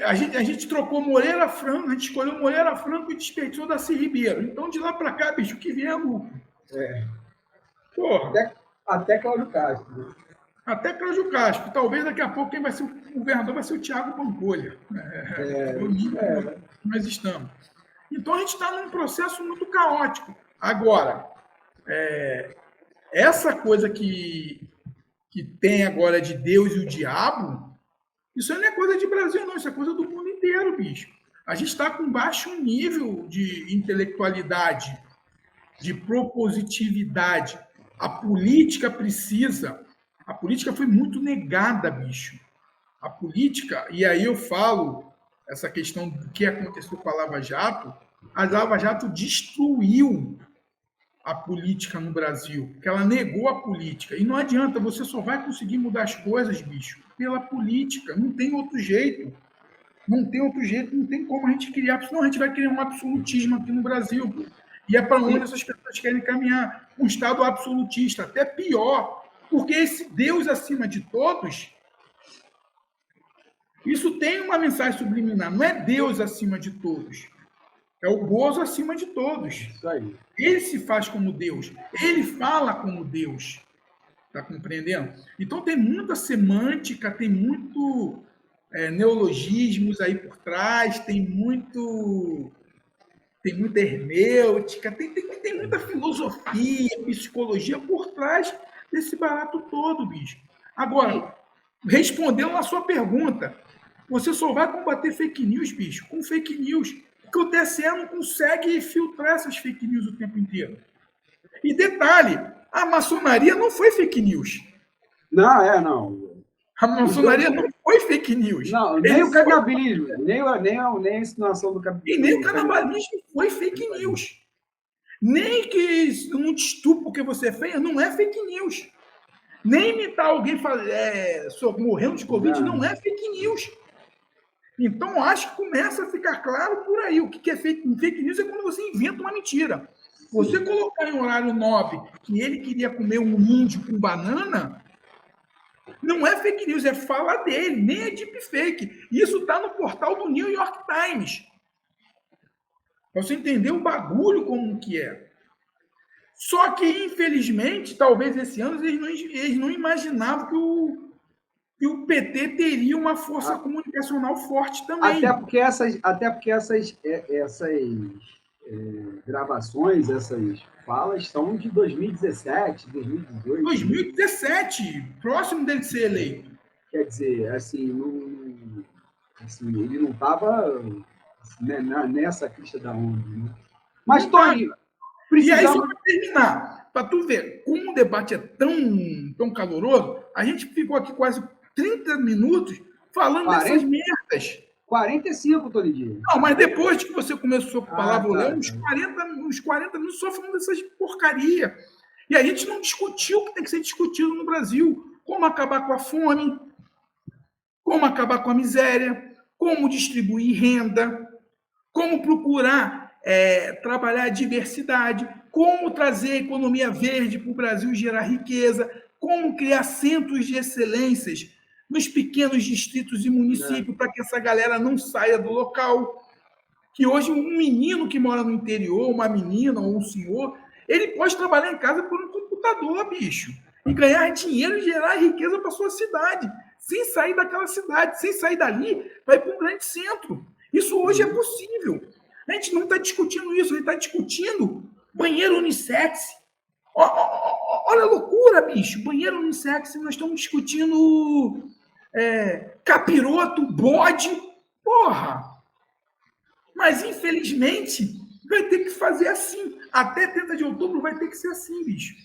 A gente trocou Moreira Franco, a gente escolheu Moreira Franco e desperdiçou Darcy Ribeiro. Então, de lá pra cá, bicho, o que vier é lucro. Porra. Até Cláudio Castro. Até Cláudio Castro. Talvez daqui a pouco quem vai ser o governador vai ser o Thiago Pampolha. Nós estamos. Então, a gente está num processo muito caótico. Agora, essa coisa que tem agora de Deus e o diabo, isso não é coisa de Brasil, não. Isso é coisa do mundo inteiro, bicho. A gente está com baixo nível de intelectualidade, de propositividade. A política precisa... A política foi muito negada, bicho. A política... E aí eu falo essa questão do que aconteceu com a Lava Jato. A Lava Jato destruiu a política no Brasil, porque ela negou a política. E não adianta, você só vai conseguir mudar as coisas, bicho, pela política. Não tem outro jeito. Não tem outro jeito, não tem como a gente criar, senão a gente vai criar um absolutismo aqui no Brasil. E é para onde essas pessoas querem caminhar. Um Estado absolutista, até pior. Porque esse Deus acima de todos, isso tem uma mensagem subliminar. Não é Deus acima de todos. É o Bozo acima de todos. Isso aí. Ele se faz como Deus. Ele fala como Deus. Está compreendendo? Então tem muita semântica, tem muito neologismos aí por trás, tem muita hermenêutica, tem muita filosofia, psicologia por trás desse barato todo, bicho. Agora, respondendo a sua pergunta, você só vai combater fake news, bicho, com fake news. Porque o TSE não consegue filtrar essas fake news o tempo inteiro. E detalhe, a maçonaria não foi fake news. Não. A maçonaria não foi fake news. Não, nem o canibalismo, nem a insinuação do canibalismo. E nem o canibalismo foi fake news. Nem que não te estupro porque você é feia, não é fake news. Nem imitar alguém morrendo de Covid não é fake news. Então, acho que começa a ficar claro por aí. O que é fake news é quando você inventa uma mentira. Você colocar em horário nobre que ele queria comer um índio com banana, não é fake news, é fala dele, nem é deepfake. Isso está no portal do New York Times. Para você entender o bagulho como que é. Só que, infelizmente, talvez esse ano eles não imaginavam que o PT teria uma força comunicacional forte também. Até porque essas gravações, essas falas são de 2017, 2018. 2017, próximo dele ser eleito. Quer dizer, assim, ele não estava nessa crista da onda. Né? Mas, Tony, precisamos... E aí, só para terminar, para tu ver como o debate é tão caloroso, a gente ficou aqui quase 30 minutos falando dessas merdas. 45, Tony. Não, mas depois que você começou com a palavra, uns 40 minutos só falando dessas porcaria. E a gente não discutiu o que tem que ser discutido no Brasil. Como acabar com a fome, como acabar com a miséria, como distribuir renda, como procurar trabalhar a diversidade, como trazer a economia verde para o Brasil gerar riqueza, como criar centros de excelências nos pequenos distritos e municípios para que essa galera não saia do local. Que hoje um menino que mora no interior, uma menina ou um senhor, ele pode trabalhar em casa por um computador, bicho, e ganhar dinheiro e gerar riqueza para sua cidade, sem sair daquela cidade, sem sair dali, vai para um grande centro. Isso hoje é possível. A gente não está discutindo isso, a gente está discutindo banheiro unissex. Olha a loucura, bicho. Banheiro unissex, nós estamos discutindo capiroto, bode. Porra! Mas, infelizmente, vai ter que fazer assim. Até 30 de outubro vai ter que ser assim, bicho.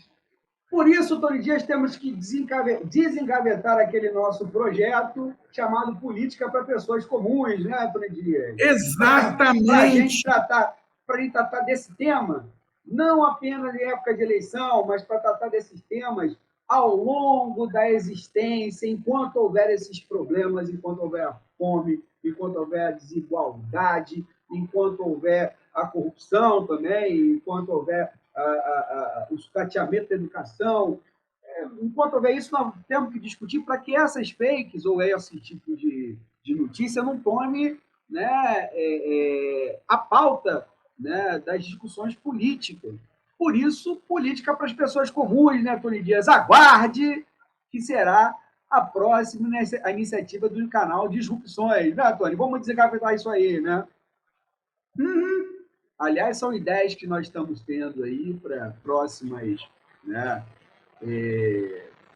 Por isso, Tony Dias, temos que desengavetar aquele nosso projeto chamado Política para Pessoas Comuns, né, Tony Dias? Exatamente. Para a gente tratar desse tema, não apenas em época de eleição, mas para tratar desses temas ao longo da existência, enquanto houver esses problemas, enquanto houver a fome, enquanto houver a desigualdade, enquanto houver a corrupção também, enquanto houver o sucateamento da educação. Enquanto houver isso, nós temos que discutir para que essas fakes ou esse tipo de notícia não tome, né, a pauta, né, das discussões políticas. Por isso, política para as pessoas comuns, né, Tony Dias? Aguarde que será a próxima iniciativa do canal Disrupções, né, Tony? Vamos desengavetar isso aí, né? Aliás, são ideias que nós estamos tendo aí para próximas, né,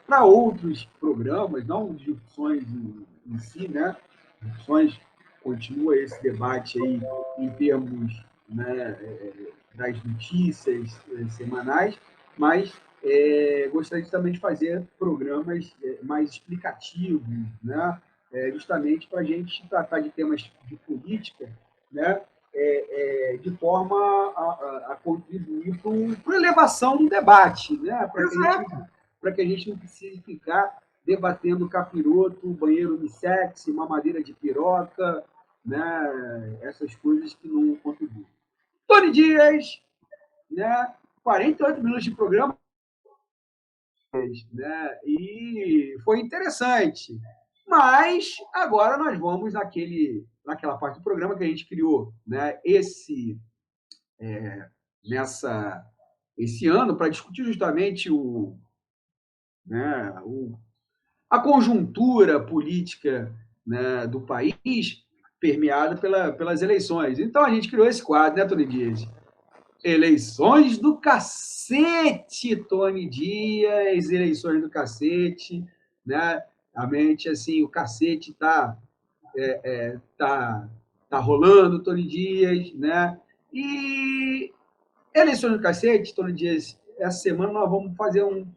para outros programas, não Disrupções em si, né? Disrupções continua esse debate aí em termos, né, das notícias semanais, mas gostaria também de fazer programas mais explicativos, né? Justamente para a gente tratar de temas de política, né? De forma a contribuir para a elevação do debate, né? Para que a gente não precise ficar debatendo capiroto, banheiro unissex, mamadeira de piroca, né? Essas coisas que não contribuem. Tony Dias, né? 48 minutos de programa, né? E foi interessante. Mas agora nós vamos naquela parte do programa que a gente criou, né? Esse ano para discutir justamente a conjuntura política, né, do país permeada pelas eleições. Então a gente criou esse quadro, né, Tony Dias? Eleições do cacete, Tony Dias, eleições do cacete, né? Realmente, assim, o cacete tá rolando, Tony Dias, né? E eleições do cacete, Tony Dias, essa semana nós vamos fazer um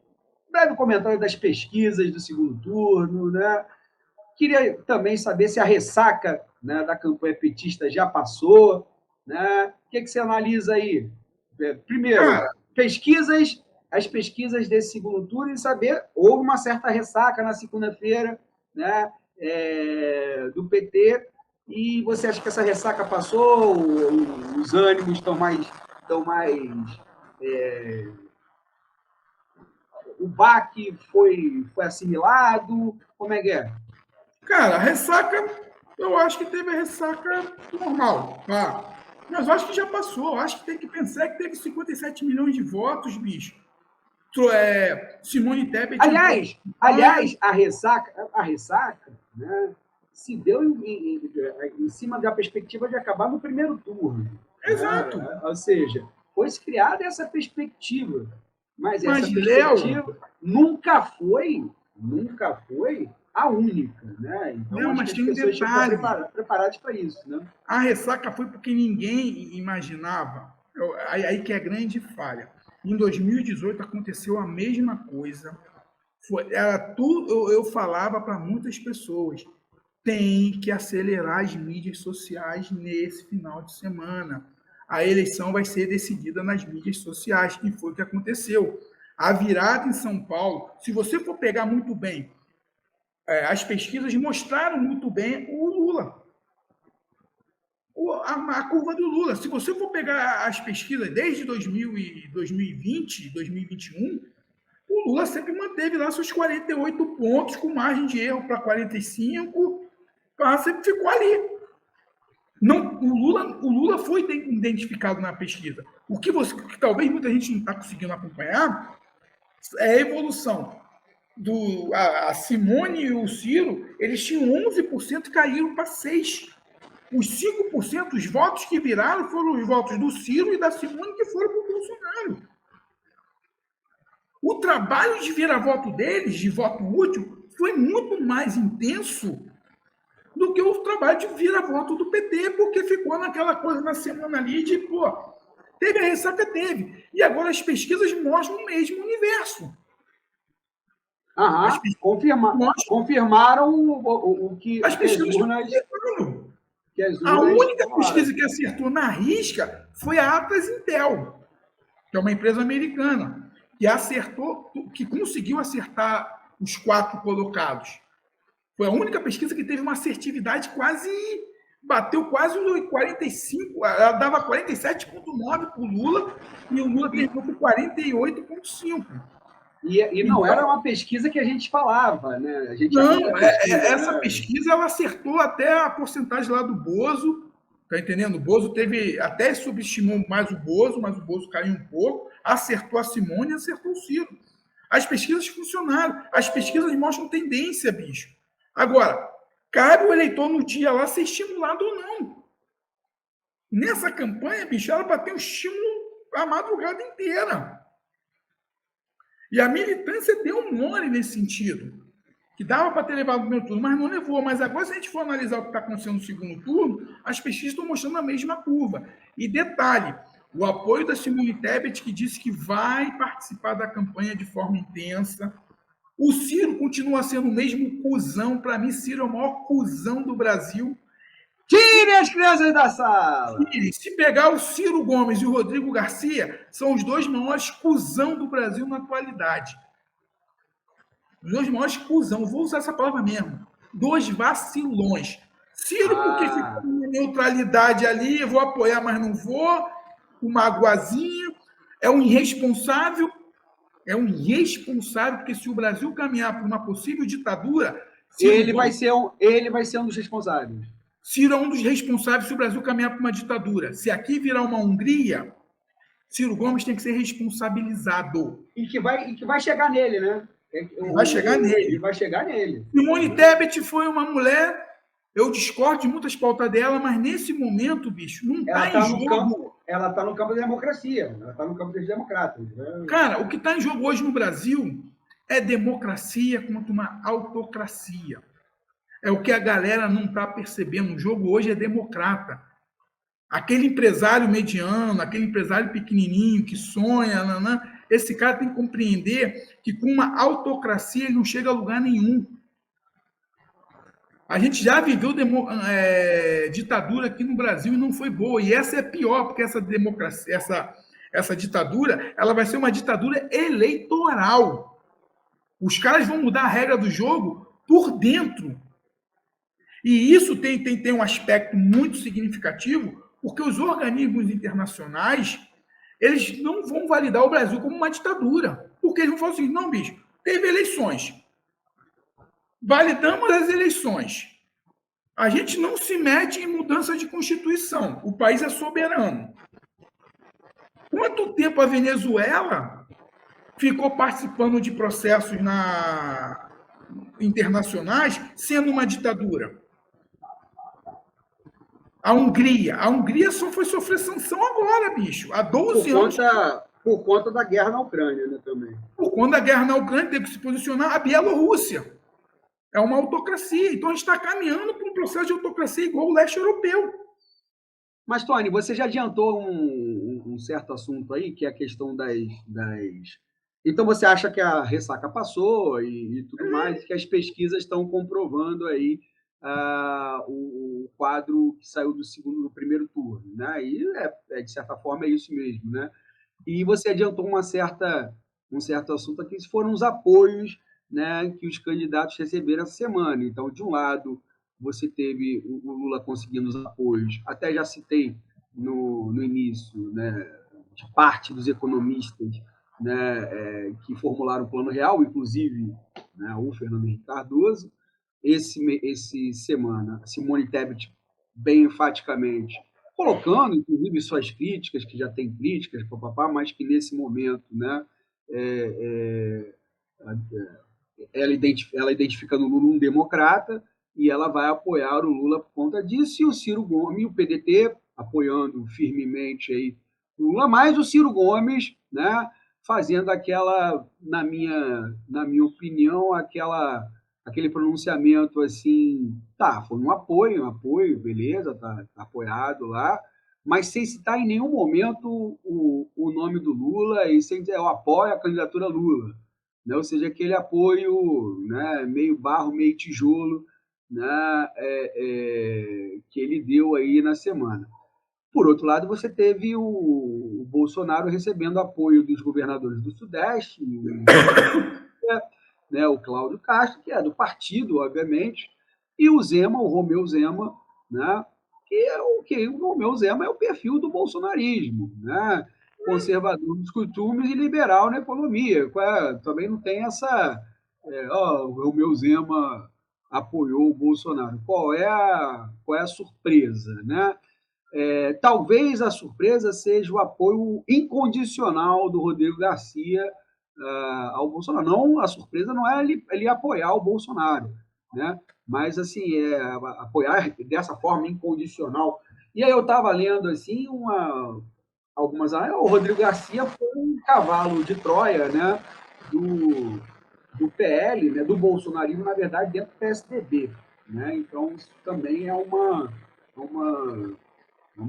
breve comentário das pesquisas do segundo turno, né? Queria também saber se a ressaca, né, da campanha petista já passou, né? O que você analisa aí? Primeiro, pesquisas as pesquisas desse segundo turno e saber, houve uma certa ressaca na segunda-feira, né, do PT, e você acha que essa ressaca passou, os ânimos estão mais o baque foi assimilado, como é que é? Cara, a ressaca, eu acho que teve a ressaca normal, tá? Mas eu acho que já passou. Eu acho que tem que pensar que teve 57 milhões de votos, bicho. Simone Tebet Aliás, a ressaca, né, se deu em cima da perspectiva de acabar no primeiro turno. Exato. Né? Ou seja, foi criada essa perspectiva. Mas essa perspectiva Léo, nunca foi a única. Né? Então, não, mas tem um detalhe. Preparados para isso. Né? A ressaca foi porque ninguém imaginava. Aí que é a grande falha. Em 2018 aconteceu a mesma coisa. Era tudo, eu falava para muitas pessoas, tem que acelerar as mídias sociais nesse final de semana. A eleição vai ser decidida nas mídias sociais, que foi o que aconteceu. A virada em São Paulo, se você for pegar muito bem, as pesquisas mostraram muito bem o Lula. A curva do Lula. Se você for pegar as pesquisas desde 2020, 2021, o Lula sempre manteve lá seus 48 pontos, com margem de erro para 45, sempre ficou ali. Não, o Lula foi identificado na pesquisa. O que talvez muita gente não está conseguindo acompanhar é a evolução. A Simone e o Ciro, eles tinham 11% e caíram para 6%. Os 5%, os votos que viraram, foram os votos do Ciro e da Simone que foram para o Bolsonaro. O trabalho de virar-voto deles, de voto útil, foi muito mais intenso do que o trabalho de virar-voto do PT, porque ficou naquela coisa na semana ali de, teve a ressaca, teve. E agora as pesquisas mostram o mesmo universo. Confirmaram o que as pesquisas a única pesquisa que acertou na risca foi a Atlas Intel, que é uma empresa americana, que acertou, que conseguiu acertar os 4 colocados. Foi a única pesquisa que teve uma assertividade bateu quase 45, ela dava 47,9 para o Lula, e o Lula terminou com 48,5. E não era uma pesquisa que a gente falava, né? Essa pesquisa ela acertou até a porcentagem lá do Bozo, tá entendendo? O Bozo até subestimou mais o Bozo, mas o Bozo caiu um pouco, acertou a Simone e acertou o Ciro. As pesquisas funcionaram, as pesquisas mostram tendência, bicho. Agora, cabe o eleitor no dia lá ser estimulado ou não. Nessa campanha, bicho, ela bateu estímulo a madrugada inteira. E a militância deu mole nesse sentido. Que dava para ter levado o primeiro turno, mas não levou. Mas agora, se a gente for analisar o que está acontecendo no segundo turno, as pesquisas estão mostrando a mesma curva. E detalhe, o apoio da Simone Tebet, que disse que vai participar da campanha de forma intensa. O Ciro continua sendo o mesmo cuzão. Para mim, Ciro é o maior cuzão do Brasil. Tire as crianças da sala! Se pegar o Ciro Gomes e o Rodrigo Garcia, são os 2 maiores cuzão do Brasil na atualidade. Os 2 maiores cuzão, vou usar essa palavra mesmo. 2 vacilões. Ciro, porque ficou com neutralidade ali, vou apoiar, mas não vou. O magoazinho. É um irresponsável. Porque se o Brasil caminhar para uma possível ditadura... Ele vai ser um dos responsáveis. Ciro é um dos responsáveis se o Brasil caminhar para uma ditadura. Se aqui virar uma Hungria, Ciro Gomes tem que ser responsabilizado. E que vai chegar nele, né? Vai chegar nele. Simone Tebet foi uma mulher, eu discordo de muitas pautas dela, mas nesse momento, bicho, não está em jogo. Ela está no campo da democracia, ela está no campo dos democratas. Né? Cara, o que está em jogo hoje no Brasil é democracia contra uma autocracia. É o que a galera não está percebendo. O jogo hoje é democrata. Aquele empresário mediano, aquele empresário pequenininho que sonha, esse cara tem que compreender que com uma autocracia ele não chega a lugar nenhum. A gente já viveu ditadura aqui no Brasil e não foi boa. E essa é pior, porque essa democracia, essa ditadura, ela vai ser uma ditadura eleitoral. Os caras vão mudar a regra do jogo por dentro. E isso tem um aspecto muito significativo, porque os organismos internacionais, eles não vão validar o Brasil como uma ditadura. Porque eles vão falar assim, não, bicho, teve eleições. Validamos as eleições. A gente não se mete em mudança de constituição. O país é soberano. Quanto tempo a Venezuela ficou participando de processos internacionais sendo uma ditadura? A Hungria só foi sofrer sanção agora, bicho. Há 12 anos. Por conta da guerra na Ucrânia, né, também. Por conta da guerra na Ucrânia, teve que se posicionar a Bielorrússia. É uma autocracia. Então, a gente está caminhando para um processo de autocracia igual o leste europeu. Mas, Tony, você já adiantou um certo assunto aí, que é a questão das... Então, você acha que a ressaca passou e tudo mais, que as pesquisas estão comprovando aí o quadro que saiu do primeiro turno, né? E, de certa forma, é isso mesmo, né? E você adiantou um certo assunto aqui, que foram os apoios, né, que os candidatos receberam essa semana. Então, de um lado, você teve o Lula conseguindo os apoios, até já citei no início, né, de parte dos economistas, né, que formularam o Plano Real, inclusive, né, o Fernando Henrique Cardoso. Esse semana, Simone Tebet, bem enfaticamente, colocando, inclusive, suas críticas, que já tem críticas, mas que nesse momento, né, ela identificando o Lula um democrata e ela vai apoiar o Lula por conta disso, e o Ciro Gomes, o PDT, apoiando firmemente aí o Lula, mais o Ciro Gomes, né, fazendo aquela, na minha opinião, aquele pronunciamento assim, tá, foi um apoio, beleza, tá apoiado lá, mas sem citar em nenhum momento o nome do Lula e sem dizer, eu apoio a candidatura Lula, né? Ou seja, aquele apoio, né, meio barro, meio tijolo, né, que ele deu aí na semana. Por outro lado, você teve o Bolsonaro recebendo apoio dos governadores do Sudeste, né, o Cláudio Castro, que é do partido, obviamente, e o Zema, o Romeu Zema, né, que o Romeu Zema é o perfil do bolsonarismo, né, conservador nos costumes e liberal na economia. Também não tem essa... o Romeu Zema apoiou o Bolsonaro. Qual é a surpresa, né? Talvez a surpresa seja o apoio incondicional do Rodrigo Garcia ao Bolsonaro. Não, a surpresa não é ele apoiar o Bolsonaro, né? Mas assim, apoiar dessa forma incondicional. E aí eu estava lendo assim algumas, o Rodrigo Garcia foi um cavalo de Troia, né, do PL, né, do bolsonarismo, na verdade, dentro do PSDB, né? Então isso também é uma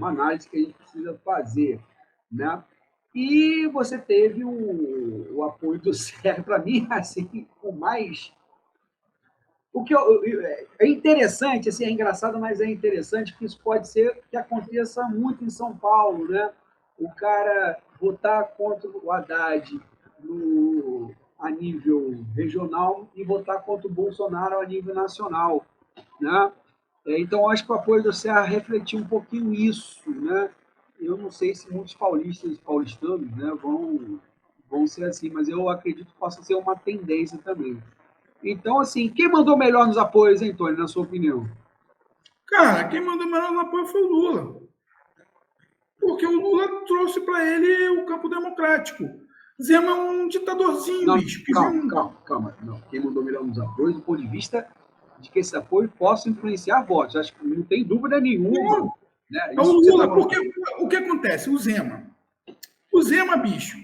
análise que a gente precisa fazer, né? E você teve o apoio do Sérgio, para mim, assim, o mais... O que é interessante, assim, é engraçado, mas é interessante que isso pode ser que aconteça muito em São Paulo, né? O cara votar contra o Haddad a nível regional e votar contra o Bolsonaro a nível nacional, né? Então, acho que o apoio do Serra refletiu um pouquinho isso, né? Eu não sei se muitos paulistanos, né, vão ser assim, mas eu acredito que possa ser uma tendência também. Então, assim, quem mandou melhor nos apoios, hein, Tony, na sua opinião? Cara, quem mandou melhor no apoio foi o Lula. Porque o Lula trouxe para ele o campo democrático. Zema é um ditadorzinho, não, bicho. Calma. Não. Quem mandou melhor nos apoios, do ponto de vista de que esse apoio possa influenciar votos. Acho que não tem dúvida nenhuma. Né? É o Lula, porque o que acontece? O Zema, bicho,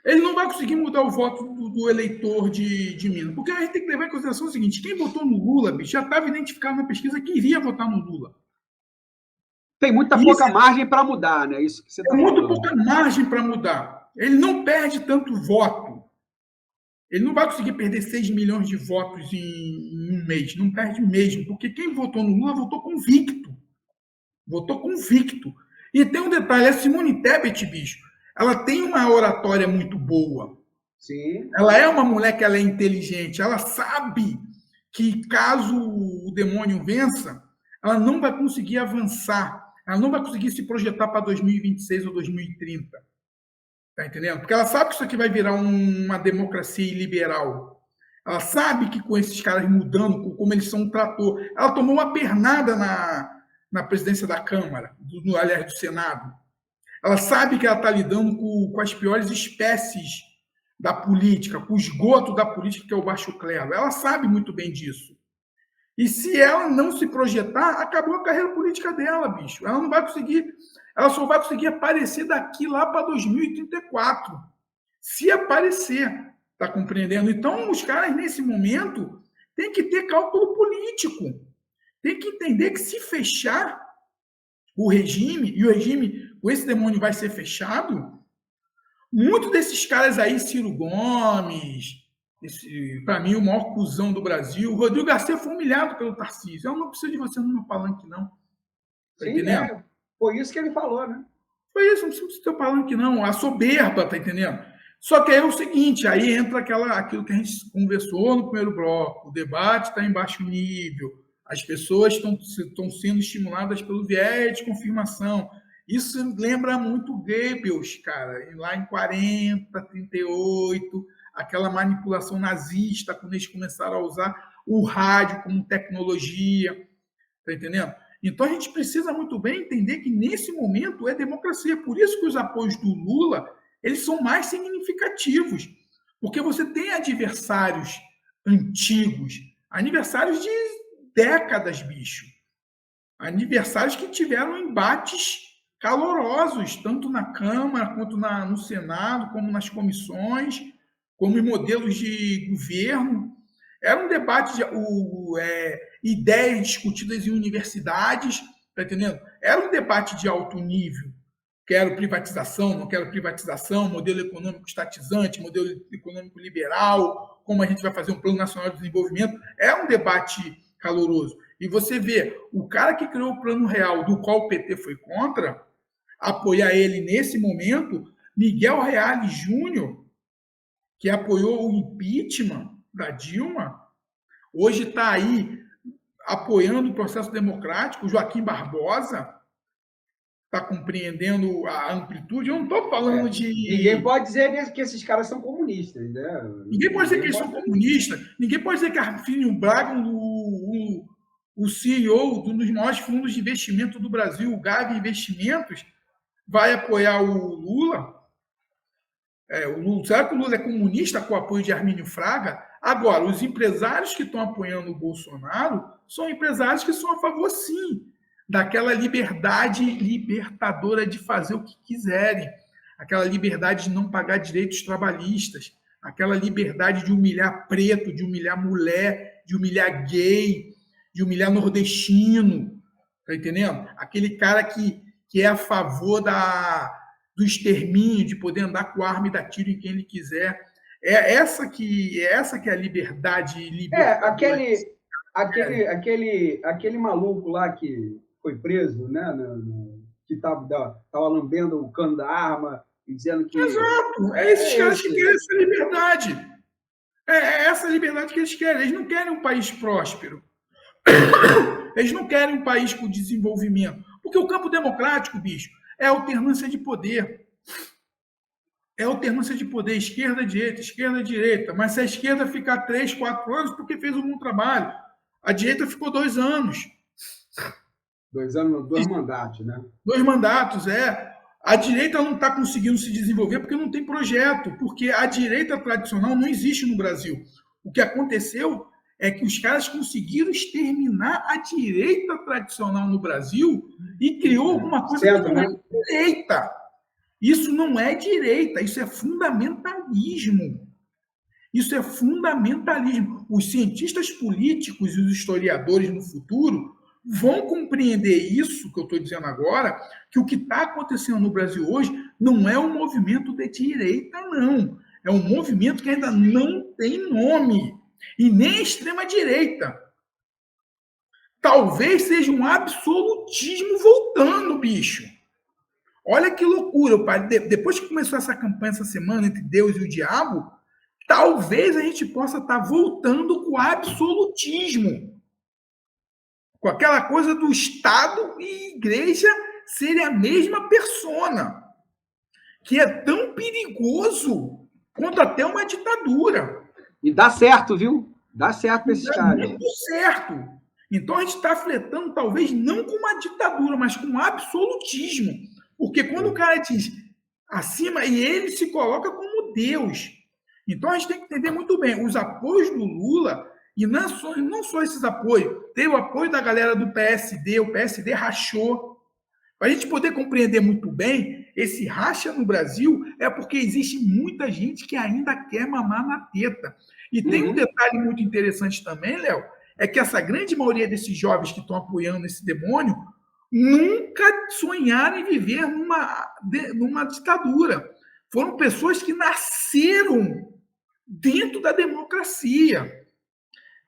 ele não vai conseguir mudar o voto do eleitor de Minas. Porque a gente tem que levar em consideração o seguinte: quem votou no Lula, bicho, já estava identificado na pesquisa que iria votar no Lula. Tem pouca margem para mudar, né? Isso que você tá falando. Muito pouca margem para mudar. Ele não perde tanto voto. Ele não vai conseguir perder 6 milhões de votos em um mês. Não perde mesmo. Porque quem votou no Lula votou convicto. E tem um detalhe: a Simone Tebet, bicho, ela tem uma oratória muito boa. Sim. Ela é uma mulher que ela é inteligente, ela sabe que caso o demônio vença, ela não vai conseguir avançar, ela não vai conseguir se projetar para 2026 ou 2030. Tá entendendo? Porque ela sabe que isso aqui vai virar uma democracia iliberal. Ela sabe que com esses caras mudando, como eles são um trator, ela tomou uma pernada na presidência da Câmara, aliás, do Senado. Ela sabe que ela está lidando com as piores espécies da política, com o esgoto da política, que é o baixo clero. Ela sabe muito bem disso. E se ela não se projetar, acabou a carreira política dela, bicho. Ela não vai conseguir, ela só vai conseguir aparecer daqui lá para 2034. Se aparecer, tá compreendendo? Então, os caras, nesse momento, têm que ter cálculo político. Tem que entender que se fechar o regime, e o regime com esse demônio vai ser fechado, muitos desses caras aí, Ciro Gomes, para mim, o maior cuzão do Brasil, Rodrigo Garcia foi humilhado pelo Tarcísio. Eu não preciso de você no meu palanque, não. Tá Sim, entendendo? Foi isso que ele falou, né? Foi isso, não precisa do teu palanque, não. A soberba, tá entendendo? Só que aí é o seguinte, aí entra aquilo que a gente conversou no primeiro bloco, o debate está em baixo nível, as pessoas estão sendo estimuladas pelo viés de confirmação. Isso lembra muito Goebbels, cara, lá em 40, 38, aquela manipulação nazista, quando eles começaram a usar o rádio como tecnologia, tá entendendo? Então a gente precisa muito bem entender que nesse momento é democracia. Por isso que os apoios do Lula eles são mais significativos, porque você tem adversários antigos, adversários de décadas, bicho. Adversários que tiveram embates calorosos, tanto na Câmara, quanto no Senado, como nas comissões, como em modelos de governo. Era um debate de ideias discutidas em universidades, tá entendendo? Era um debate de alto nível. Quero privatização, não quero privatização, modelo econômico estatizante, modelo econômico liberal, como a gente vai fazer um plano nacional de desenvolvimento. É um debate caloroso. E você vê, o cara que criou o Plano Real, do qual o PT foi contra, apoiar ele nesse momento, Miguel Reale Júnior, que apoiou o impeachment da Dilma, hoje está aí apoiando o processo democrático, Joaquim Barbosa, está compreendendo a amplitude. Eu não estou falando de... Ninguém pode dizer que esses caras são comunistas, né? Ninguém pode dizer que eles são comunistas. Ninguém pode dizer que Arminio Braga, o CEO de um dos maiores fundos de investimento do Brasil, o Gavi Investimentos, vai apoiar o Lula. Será que o Lula é comunista com o apoio de Armínio Fraga? Agora, os empresários que estão apoiando o Bolsonaro são empresários que são a favor, sim, daquela liberdade libertadora de fazer o que quiserem, aquela liberdade de não pagar direitos trabalhistas, aquela liberdade de humilhar preto, de humilhar mulher, de humilhar gay, de humilhar nordestino, tá entendendo? Aquele cara que é a favor do extermínio, de poder andar com arma e dar tiro em quem ele quiser. É essa que é a liberdade libertadora. Aquele maluco lá que foi preso, né? Que estava lambendo o cano da arma e dizendo que... Exato. É esses caras que querem essa liberdade. É essa liberdade que eles querem. Eles não querem um país próspero. Eles não querem um país com desenvolvimento. Porque o campo democrático, bicho, é alternância de poder. É alternância de poder, esquerda, direita. Mas se a esquerda ficar 3, 4 anos, porque fez um bom trabalho. A direita ficou 2 anos. 2 anos, 2 mandatos, né? 2 mandatos, A direita não está conseguindo se desenvolver porque não tem projeto, porque a direita tradicional não existe no Brasil. O que aconteceu é que os caras conseguiram exterminar a direita tradicional no Brasil e criou alguma coisa que não é direita. Isso não é direita, isso é fundamentalismo. Isso é fundamentalismo. Os cientistas políticos e os historiadores no futuro vão compreender isso que eu estou dizendo agora, que o que está acontecendo no Brasil hoje não é um movimento de direita, não. É um movimento que ainda não tem nome. E nem extrema-direita. Talvez seja um absolutismo voltando, bicho. Olha que loucura, pai. Depois que começou essa campanha essa semana entre Deus e o diabo, talvez a gente possa estar voltando com o absolutismo, com aquela coisa do Estado e igreja serem a mesma persona, que é tão perigoso quanto até uma ditadura. E dá certo, viu? Dá certo para esses caras. Muito certo. Então a gente está flertando, talvez, não com uma ditadura, mas com um absolutismo. Porque quando o cara diz acima, e ele se coloca como Deus. Então a gente tem que entender muito bem, os apoios do Lula, e não só esses apoios, teve o apoio da galera do PSD, o PSD rachou. Para a gente poder compreender muito bem, esse racha no Brasil é porque existe muita gente que ainda quer mamar na teta. E tem um detalhe muito interessante também, Léo, é que essa grande maioria desses jovens que estão apoiando esse demônio nunca sonharam em viver numa ditadura. Foram pessoas que nasceram dentro da democracia.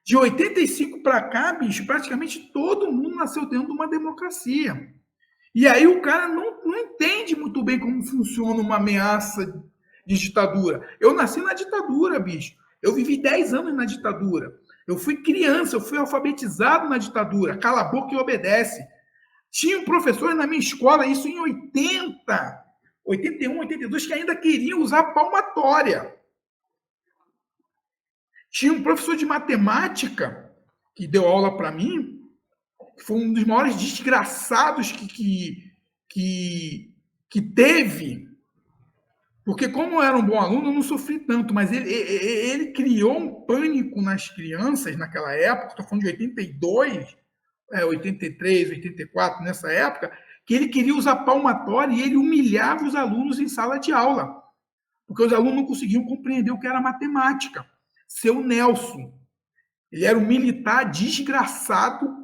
De 85 para cá, bicho, praticamente todo mundo nasceu dentro de uma democracia. E aí o cara não entende muito bem como funciona uma ameaça de ditadura. Eu nasci na ditadura, bicho. Eu vivi 10 anos na ditadura. Eu fui criança, eu fui alfabetizado na ditadura. Cala a boca e obedece. Tinha professores na minha escola, isso em 80, 81, 82, que ainda queriam usar palmatória. Tinha um professor de matemática que deu aula para mim, que foi um dos maiores desgraçados que teve, porque como eu era um bom aluno, eu não sofri tanto, mas ele criou um pânico nas crianças naquela época, estou falando de 82, 83, 84, nessa época, que ele queria usar palmatória e ele humilhava os alunos em sala de aula, porque os alunos não conseguiam compreender o que era matemática. Seu Nelson, ele era um militar desgraçado,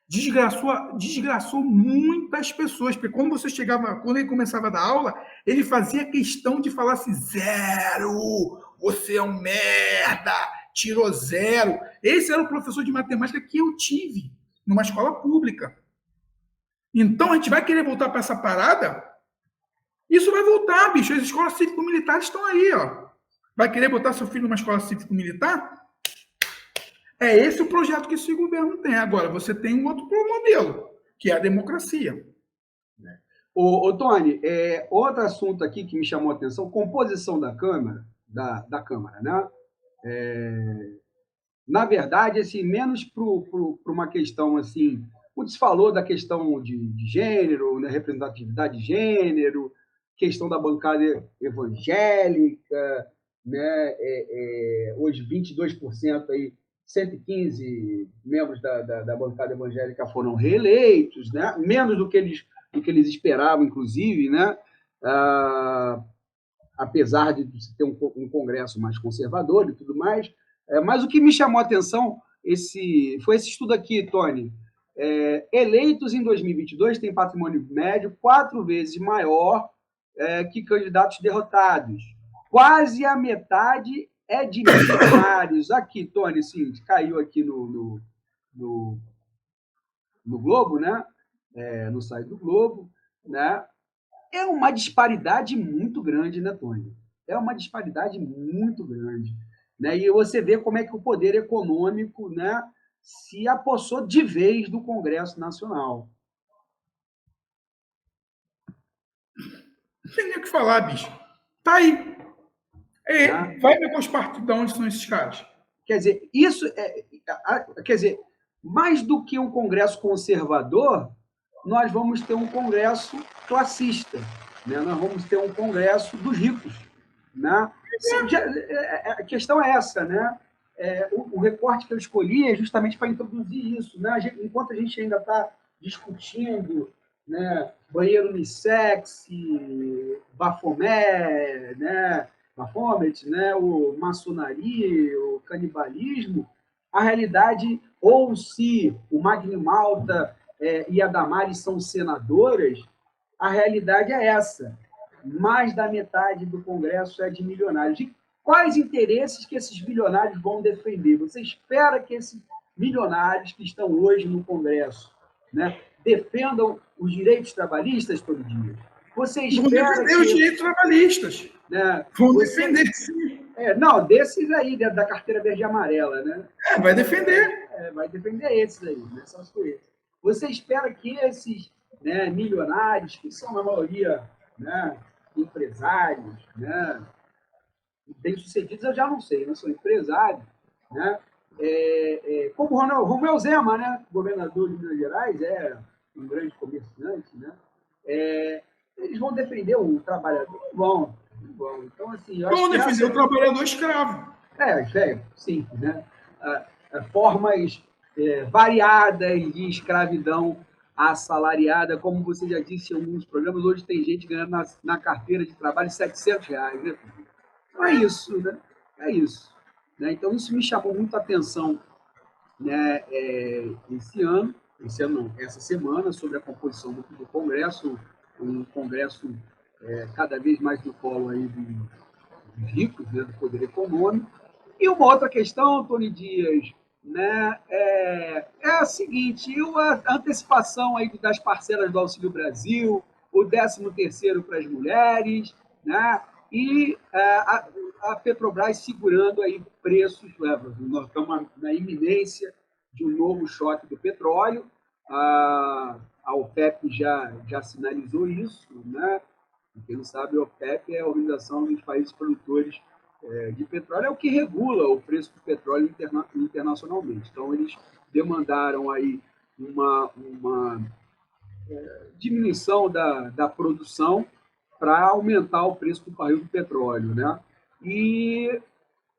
desgraçou muitas pessoas, porque quando ele começava a dar aula, ele fazia questão de falar assim, 0, você é um merda, tirou 0. Esse era o professor de matemática que eu tive numa escola pública. Então a gente vai querer voltar para essa parada? Isso vai voltar, bicho. As escolas cívico-militares estão aí, ó. Vai querer botar seu filho numa escola cívico-militar? É esse o projeto que esse governo tem. Agora, você tem um outro modelo, que é a democracia. Ô Tony, outro assunto aqui que me chamou a atenção, composição da Câmara, da Câmara, né? Na verdade, assim, menos para uma questão assim, muito se falou da questão de gênero, né, representatividade de gênero, questão da bancada evangélica, né, hoje 22% aí, 115 membros da bancada evangélica foram reeleitos, né, menos do que eles esperavam, inclusive, né, apesar de ter um Congresso mais conservador e tudo mais. Mas o que me chamou a atenção foi esse estudo aqui, Tony. Eleitos em 2022 têm patrimônio médio 4 vezes maior que candidatos derrotados. Quase a metade é de milionários. Aqui, Tony, sim, caiu aqui no Globo, né? No site do Globo, né? É uma disparidade muito grande, né, Tony? É uma disparidade muito grande. Né? E você vê como é que o poder econômico, né, se apossou de vez do Congresso Nacional. Não tem nem o que falar, bicho. Tá aí. Vai ver quais partidos de onde são esses caras. Quer dizer, mais do que um Congresso conservador, nós vamos ter um Congresso classista, né? Nós vamos ter um Congresso dos ricos, né? A questão é essa, né? O recorte que eu escolhi é justamente para introduzir isso, né? Enquanto a gente ainda está discutindo, né, banheiro unissex, Baphomet, né, o maçonaria, o canibalismo, a realidade, ou se o Magno Malta e a Damares são senadoras, a realidade é essa. Mais da metade do Congresso é de milionários. E quais interesses que esses milionários vão defender? Você espera que esses milionários que estão hoje no Congresso, né, defendam os direitos trabalhistas todo dia? Você Vão espera defender os direitos trabalhistas. né, Vão você, defender, sim. não, desses aí, da carteira verde e amarela, né? Vai defender. Vai defender esses aí, né? São os coisas. Você espera que esses, né, milionários, que são, na maioria, né, empresários, né, bem-sucedidos, eu já não sei, não sou empresário, né? Como o Romeu Zema, né, governador de Minas Gerais, é um grande comerciante, né? Eles vão defender o trabalhador? Não vão. Não vão. Então, assim, eu acho Vão que defender o trabalhador escravo. sim, né? Formas variadas de escravidão assalariada, como você já disse em alguns programas, hoje tem gente ganhando na carteira de trabalho R$ 700, né? Então é isso, né? É isso. Né? Então isso me chamou muito a atenção, né, esse ano não, essa semana, sobre a composição do Congresso, um Congresso cada vez mais no colo aí dos ricos, né, do poder econômico. E uma outra questão, Tony Dias, né, é a seguinte: a antecipação aí das parcelas do Auxílio Brasil, o 13º para as mulheres, né, e a Petrobras segurando aí preços, nós estamos na iminência de um novo choque do petróleo, a OPEP já sinalizou isso, né? Quem não sabe, a OPEP é a Organização dos Países Produtores de Petróleo, é o que regula o preço do petróleo internacionalmente. Então, eles demandaram aí uma diminuição da produção para aumentar o preço do barril do petróleo, né? E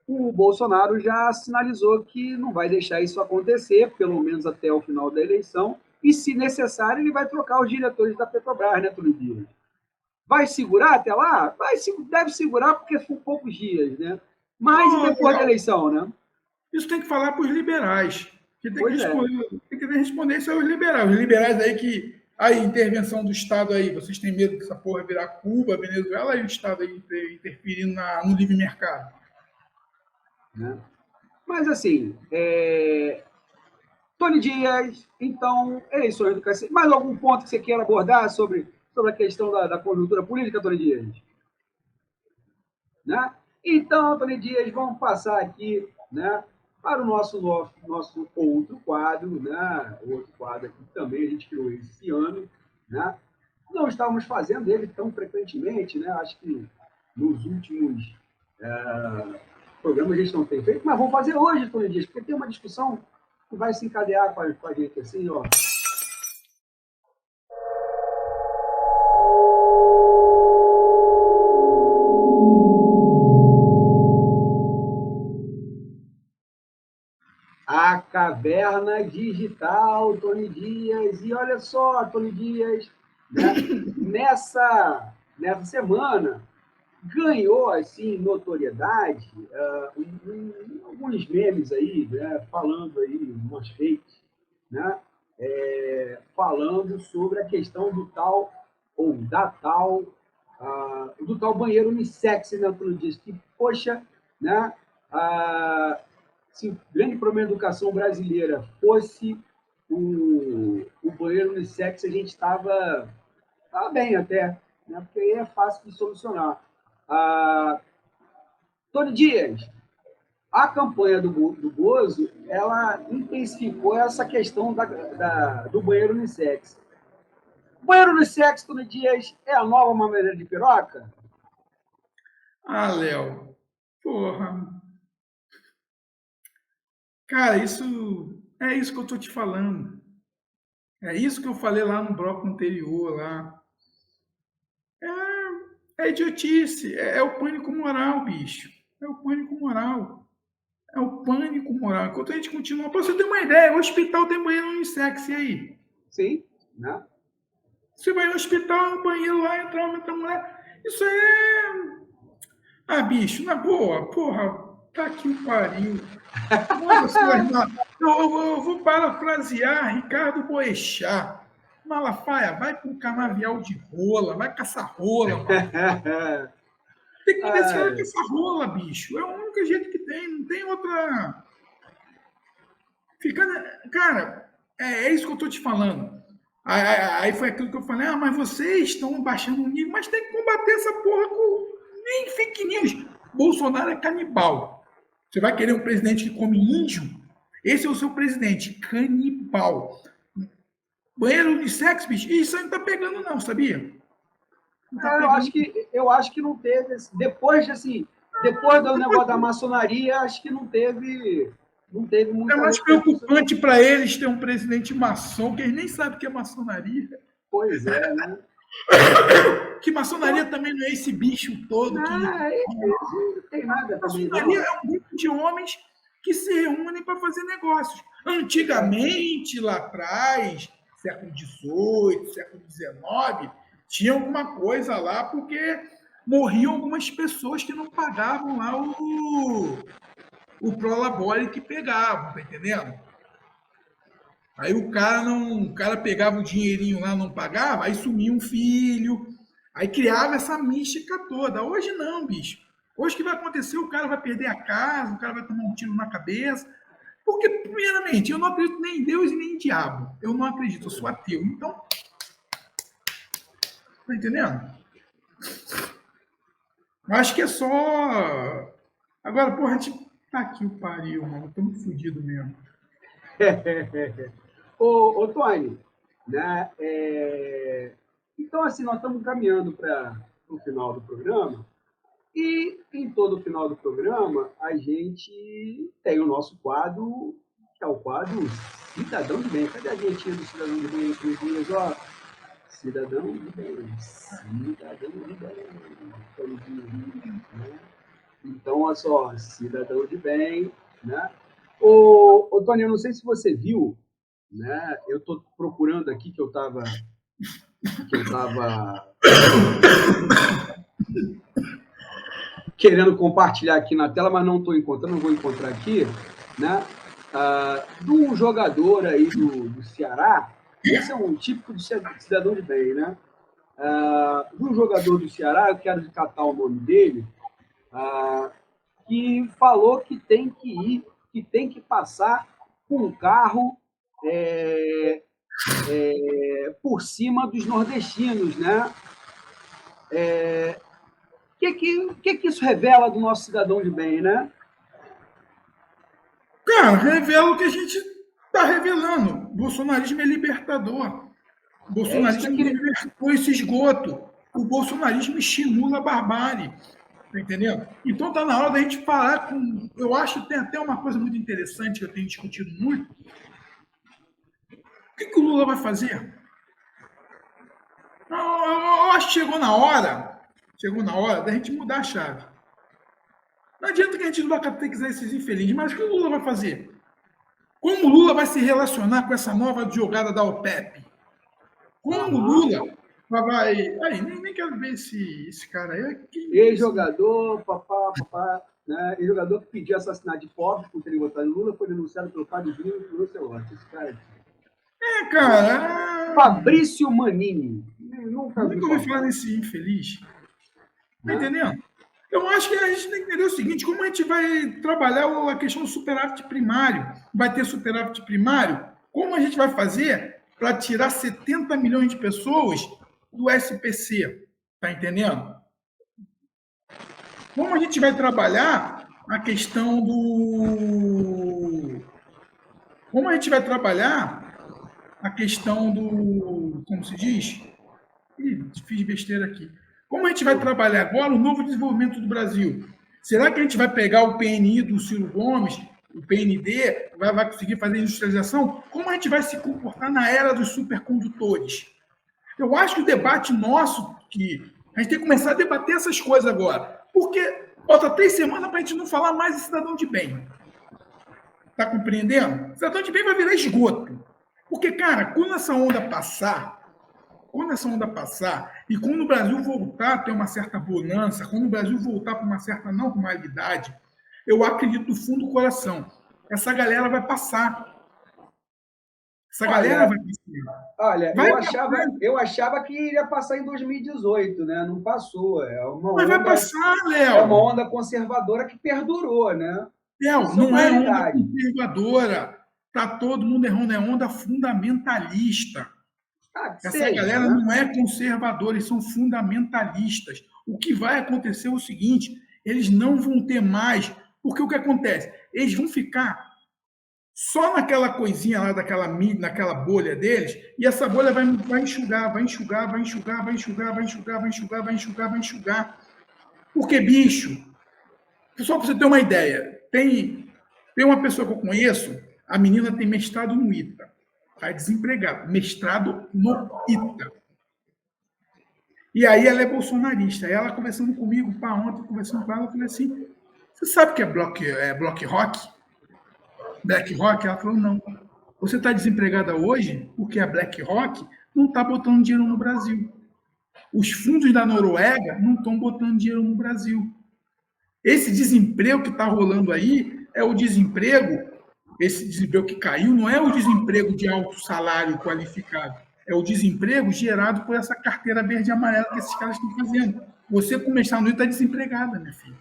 o Bolsonaro já sinalizou que não vai deixar isso acontecer, pelo menos até o final da eleição, e, se necessário, ele vai trocar os diretores da Petrobras, né, Túlio Dias? Vai segurar até lá? Deve segurar, porque são poucos dias, né? Mas e depois da eleição, né? Isso tem que falar para os liberais. Que tem que Pois é. responder isso aos liberais. Os liberais aí que a intervenção do Estado aí, vocês têm medo que essa porra virar Cuba, Venezuela, e o Estado aí interferindo no livre mercado. Né? Mas, assim, Tony Dias, então, eleições do cacete. Mais algum ponto que você queira abordar sobre a questão da conjuntura política, Tony Dias? Né? Então, Tony Dias, vamos passar aqui, né, para o nosso outro quadro, né? O outro quadro aqui também a gente criou esse ano, né? Não estávamos fazendo ele tão frequentemente, né? Acho que nos últimos programas a gente não tem feito, mas vamos fazer hoje, Tony Dias, porque tem uma discussão que vai se encadear com a gente assim, ó. A Caverna Digital, Tony Dias. E olha só, Tony Dias, né? nessa semana ganhou assim notoriedade alguns memes aí, né? Falando aí, umas fakes, né? Falando sobre a questão do tal, ou da tal, do tal banheiro unissex, né, Tony Dias? Que, poxa, né? Se o grande problema da educação brasileira fosse o banheiro unissex, a gente estava bem até, né? Porque aí é fácil de solucionar. Tony Dias, a campanha do Bozo, ela intensificou essa questão do banheiro unissex. O banheiro unissex, Tony Dias, é a nova mamadeira de piroca? Léo, porra. Cara, isso que eu tô te falando. É isso que eu falei lá no bloco anterior lá. É idiotice, é o pânico moral, bicho. É o pânico moral. É o pânico moral. Enquanto a gente continua. Pra você ter uma ideia, o hospital tem banheiro unissex, e aí? Sim, né? Você vai no hospital, no banheiro lá, entra homem, entra mulher. Isso é. Bicho, na boa, porra, tá aqui o pariu. Eu vou parafrasear Ricardo Boechat. Malafaia, vai para um canavial de rola, vai caçar rola, mano. Tem que mandar esse cara caçar rola, bicho. É o único jeito que tem, não tem outra. Cara, é isso que eu tô te falando. Aí foi aquilo que eu falei, mas vocês estão baixando o nível, mas tem que combater essa porra com nem fake news. Bolsonaro é canibal. Você vai querer um presidente que come índio? Esse é o seu presidente, canibal. Banheiro unissex, bicho, isso aí não tá pegando não, sabia? Não tá eu acho que não teve, depois do negócio da maçonaria, acho que não teve muita É mais preocupante para eles ter um presidente maçom, que eles nem sabem o que é maçonaria. Pois é, né? Que maçonaria também não é esse bicho todo. Não tem nada. Maçonaria é um grupo de homens que se reúnem para fazer negócios. Antigamente, lá atrás, século XVIII, século XIX, tinha alguma coisa lá porque morriam algumas pessoas que não pagavam lá o prolabore que pegavam, tá entendendo? Aí o cara pegava o dinheirinho lá, não pagava, aí sumia um filho, aí criava essa mística toda. Hoje não, bicho. Hoje o que vai acontecer? O cara vai perder a casa, o cara vai tomar um tiro na cabeça. Porque, primeiramente, eu não acredito nem em Deus e nem em diabo. Eu não acredito, eu sou ateu. Então, tá entendendo? Eu acho que é só. Agora, porra, a gente tá aqui o pariu, mano. Estamos fodidos mesmo. Ô, Tony, né? Então, assim, nós estamos caminhando para o final do programa. E em todo o final do programa, a gente tem o nosso quadro, que é o quadro Cidadão de Bem. Cadê a vinhetinha do Cidadão de Bem aqui, dias? Ó, Cidadão de Bem, Cidadão de Bem. Né? Então, olha só, Cidadão de Bem. Né? Ô, Tony, eu não sei se você viu, né? Eu estou procurando aqui que eu estava querendo compartilhar aqui na tela, mas não estou encontrando, não vou encontrar aqui, né? Do jogador aí do Ceará, esse é um típico de cidadão de bem, né? Do jogador do Ceará, eu quero catar o nome dele, que falou que tem que ir, que tem que passar com um carro por cima dos nordestinos, né? O que isso revela do nosso cidadão de bem, né? Cara, revela o que a gente está revelando. O bolsonarismo é libertador. O bolsonarismo libertou esse esgoto. O bolsonarismo estimula a barbárie. Tá entendendo? Então está na hora da gente parar com. Eu acho que tem até uma coisa muito interessante que eu tenho discutido muito. O que o Lula vai fazer? Eu acho que chegou na hora da gente mudar a chave. Não adianta que a gente não vai catequizar esses infelizes, mas o que o Lula vai fazer? Como o Lula vai se relacionar com essa nova jogada da OPEP? Como o Lula vai... Aí, nem quero ver esse cara aí. Ex-jogador, papá, né? Ex-jogador que pediu assassinato de pobre por terem votado em Lula, foi denunciado pelo Padre Vinho e pelo Celote. Esse cara aqui. Cara... Fabrício Manini. Nunca ouvi falar nesse infeliz. Tá entendendo? Eu acho que a gente tem que entender o seguinte, como a gente vai trabalhar a questão do superávit primário? Vai ter superávit primário? Como a gente vai fazer para tirar 70 milhões de pessoas do SPC? Tá entendendo? Como a gente vai trabalhar a questão do... Como a gente vai trabalhar a questão do... Como se diz? Ih, fiz besteira aqui. Como a gente vai trabalhar agora o novo desenvolvimento do Brasil? Será que a gente vai pegar o PNI do Ciro Gomes, o PND, vai conseguir fazer industrialização? Como a gente vai se comportar na era dos supercondutores? Eu acho que o debate nosso, que a gente tem que começar a debater essas coisas agora. Porque falta 3 semanas para a gente não falar mais de cidadão de bem. Tá compreendendo? Cidadão de bem vai virar esgoto. Porque, cara, quando essa onda passar, e quando o Brasil voltar a ter uma certa bonança, quando o Brasil voltar para uma certa normalidade, eu acredito do fundo do coração, essa galera vai passar. Essa galera vai passar. Olha, eu achava que iria passar em 2018, né? Não passou. Mas vai passar, Léo. É uma onda conservadora que perdurou, né? Léo, não é onda conservadora. Tá todo mundo errando, é onda fundamentalista. Ah, que Essa seja, galera né? não é conservadora, eles são fundamentalistas. O que vai acontecer é o seguinte: eles não vão ter mais, porque o que acontece? Eles vão ficar só naquela coisinha lá daquela mídia, naquela bolha deles, e essa bolha vai enxugar, vai enxugar, vai enxugar, vai enxugar, vai enxugar, vai enxugar, vai enxugar, vai enxugar. Porque, bicho, só para você ter uma ideia, tem uma pessoa que eu conheço, a menina tem mestrado no ITA, está desempregada, mestrado no ITA. E aí ela é bolsonarista. Aí ela conversando comigo, pá, ontem conversando com ela, eu falei assim, você sabe o que é block rock? Black Rock? Ela falou, não. Você está desempregada hoje porque a Black Rock não está botando dinheiro no Brasil. Os fundos da Noruega não estão botando dinheiro no Brasil. Esse desemprego que está rolando aí é o desemprego, esse desemprego que caiu, não é o desemprego de alto salário qualificado, é o desemprego gerado por essa carteira verde e amarela que esses caras estão fazendo. Você, como está no está desempregada, minha filha.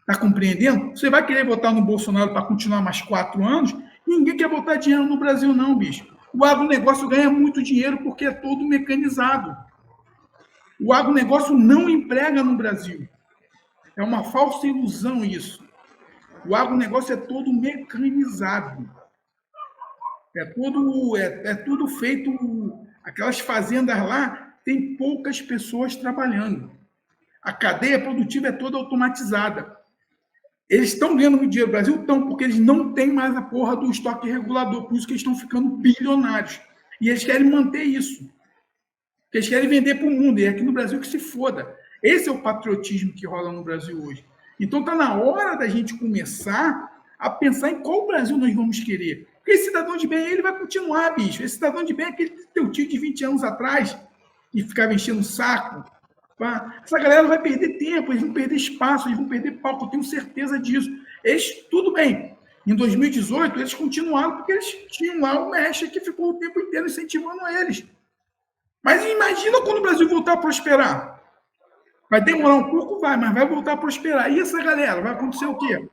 Está compreendendo? Você vai querer votar no Bolsonaro para continuar mais 4 anos? Ninguém quer botar dinheiro no Brasil, não, bicho. O agronegócio ganha muito dinheiro porque é todo mecanizado. O agronegócio não emprega no Brasil. É uma falsa ilusão isso. O agronegócio é todo mecanizado. É tudo feito. Aquelas fazendas lá tem poucas pessoas trabalhando. A cadeia produtiva é toda automatizada. Eles estão ganhando muito dinheiro no Brasil? Estão, porque eles não têm mais a porra do estoque regulador. Por isso que eles estão ficando bilionários. E eles querem manter isso. Eles querem vender para o mundo. E é aqui no Brasil que se foda. Esse é o patriotismo que rola no Brasil hoje. Então está na hora da gente começar a pensar em qual Brasil nós vamos querer. Porque esse cidadão de bem, ele vai continuar, bicho. Esse cidadão de bem é aquele teu tio de 20 anos atrás que ficava enchendo o saco. Tá? Essa galera vai perder tempo, eles vão perder espaço, eles vão perder palco, eu tenho certeza disso. Eles, tudo bem. Em 2018, eles continuaram porque eles tinham lá o Mecha que ficou o tempo inteiro incentivando eles. Mas imagina quando o Brasil voltar a prosperar. Vai demorar um pouco, vai, mas vai voltar a prosperar. E essa galera, vai acontecer o quê?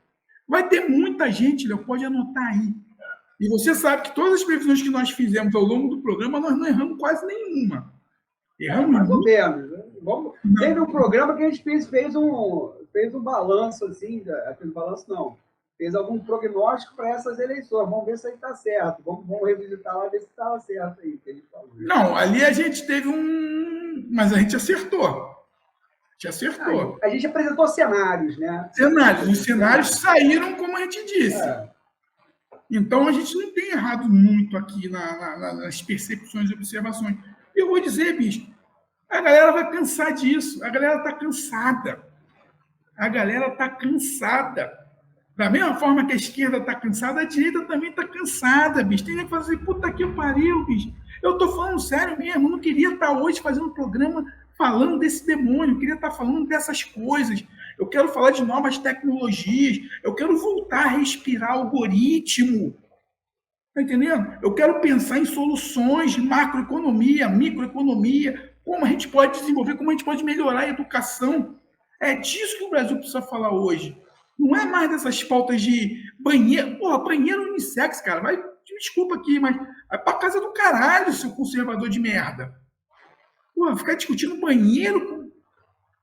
Vai ter muita gente, Léo, pode anotar aí. E você sabe que todas as previsões que nós fizemos ao longo do programa, nós não erramos quase nenhuma. Erramos mais ou menos. Né? Teve um programa que a gente fez um balanço, assim, aquele balanço não, fez algum prognóstico para essas eleições. Vamos ver se aí está certo. Vamos revisitar lá, ver se estava certo aí. Que a gente falou. Não, ali a gente teve um. Mas a gente acertou. A gente acertou. A gente apresentou cenários, né? Cenários. Os cenários saíram como a gente disse. Então a gente não tem errado muito aqui nas percepções e observações. Eu vou dizer, bicho, a galera vai cansar disso. A galera está cansada. A galera está cansada. Da mesma forma que a esquerda está cansada, a direita também está cansada, bicho. Tem que fazer, puta que pariu, bicho. Eu tô falando sério mesmo, eu não queria estar hoje fazendo um programa falando desse demônio, eu queria estar falando dessas coisas. Eu quero falar de novas tecnologias, eu quero voltar a respirar algoritmo. Tá entendendo? Eu quero pensar em soluções de macroeconomia, microeconomia, como a gente pode desenvolver, como a gente pode melhorar a educação. É disso que o Brasil precisa falar hoje. Não é mais dessas pautas de banheiro. Porra, banheiro unissex, cara. Vai, desculpa aqui, mas vai pra casa do caralho, seu conservador de merda. Porra, ficar discutindo banheiro.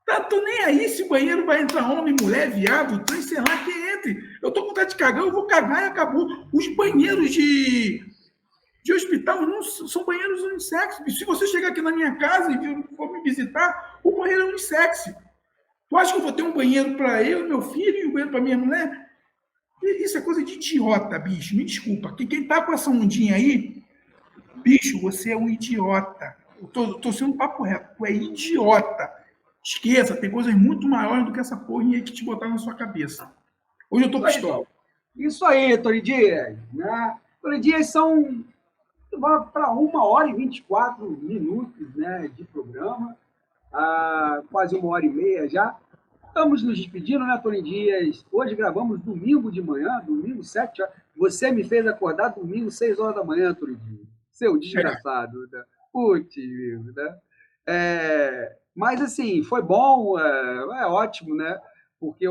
Tá, tô nem aí se o banheiro vai entrar homem, mulher, viado, trans, sei lá, que entre. Eu tô com vontade de cagar, eu vou cagar e acabou. Os banheiros de hospital não são banheiros unissex. Se você chegar aqui na minha casa e for me visitar, o banheiro é unissex. Tu acha que eu vou ter um banheiro para eu, meu filho, e um banheiro para minha mulher? Isso é coisa de idiota, bicho. Me desculpa. Quem tá com essa ondinha aí, bicho, você é um idiota. Eu tô sendo um papo reto. Tu é idiota. Esqueça, tem coisas muito maiores do que essa porra aí que te botar na sua cabeça. Hoje eu tô pistola. Isso aí, Tony Dias. Né? Tony Dias são para 1h24 né, de programa. Quase 1h30 já. Estamos nos despedindo, né, Tony Dias? Hoje gravamos domingo de manhã, domingo 7 horas. Você me fez acordar domingo 6 horas da manhã, Tony Dias. Seu desgraçado. Né? Putz, né? Mas, assim, foi bom, é ótimo, né? Porque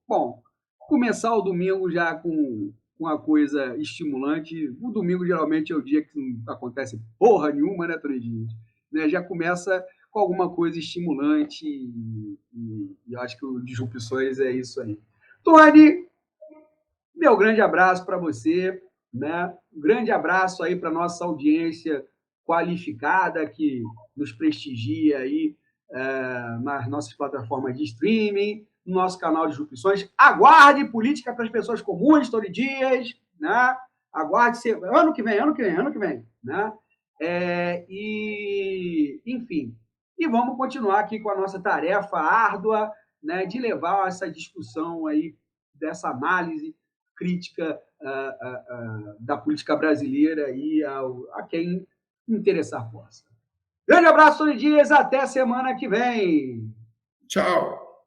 bom, começar o domingo já com uma coisa estimulante. O domingo, geralmente, é o dia que não acontece porra nenhuma, né, Tony Dias? Né? Já começa com alguma coisa estimulante e acho que o Disrupções é isso aí. Tony, meu grande abraço para você, né? Um grande abraço aí para nossa audiência qualificada que nos prestigia aí nas nossas plataformas de streaming, no nosso canal de Disrupções. Aguarde política para as pessoas comuns, Tony Dias, né? Aguarde ano que vem, né? Enfim, e vamos continuar aqui com a nossa tarefa árdua, né, de levar essa discussão aí, dessa análise crítica da política brasileira e a quem interessar possa. Grande abraço, Tony Dias, até semana que vem. Tchau.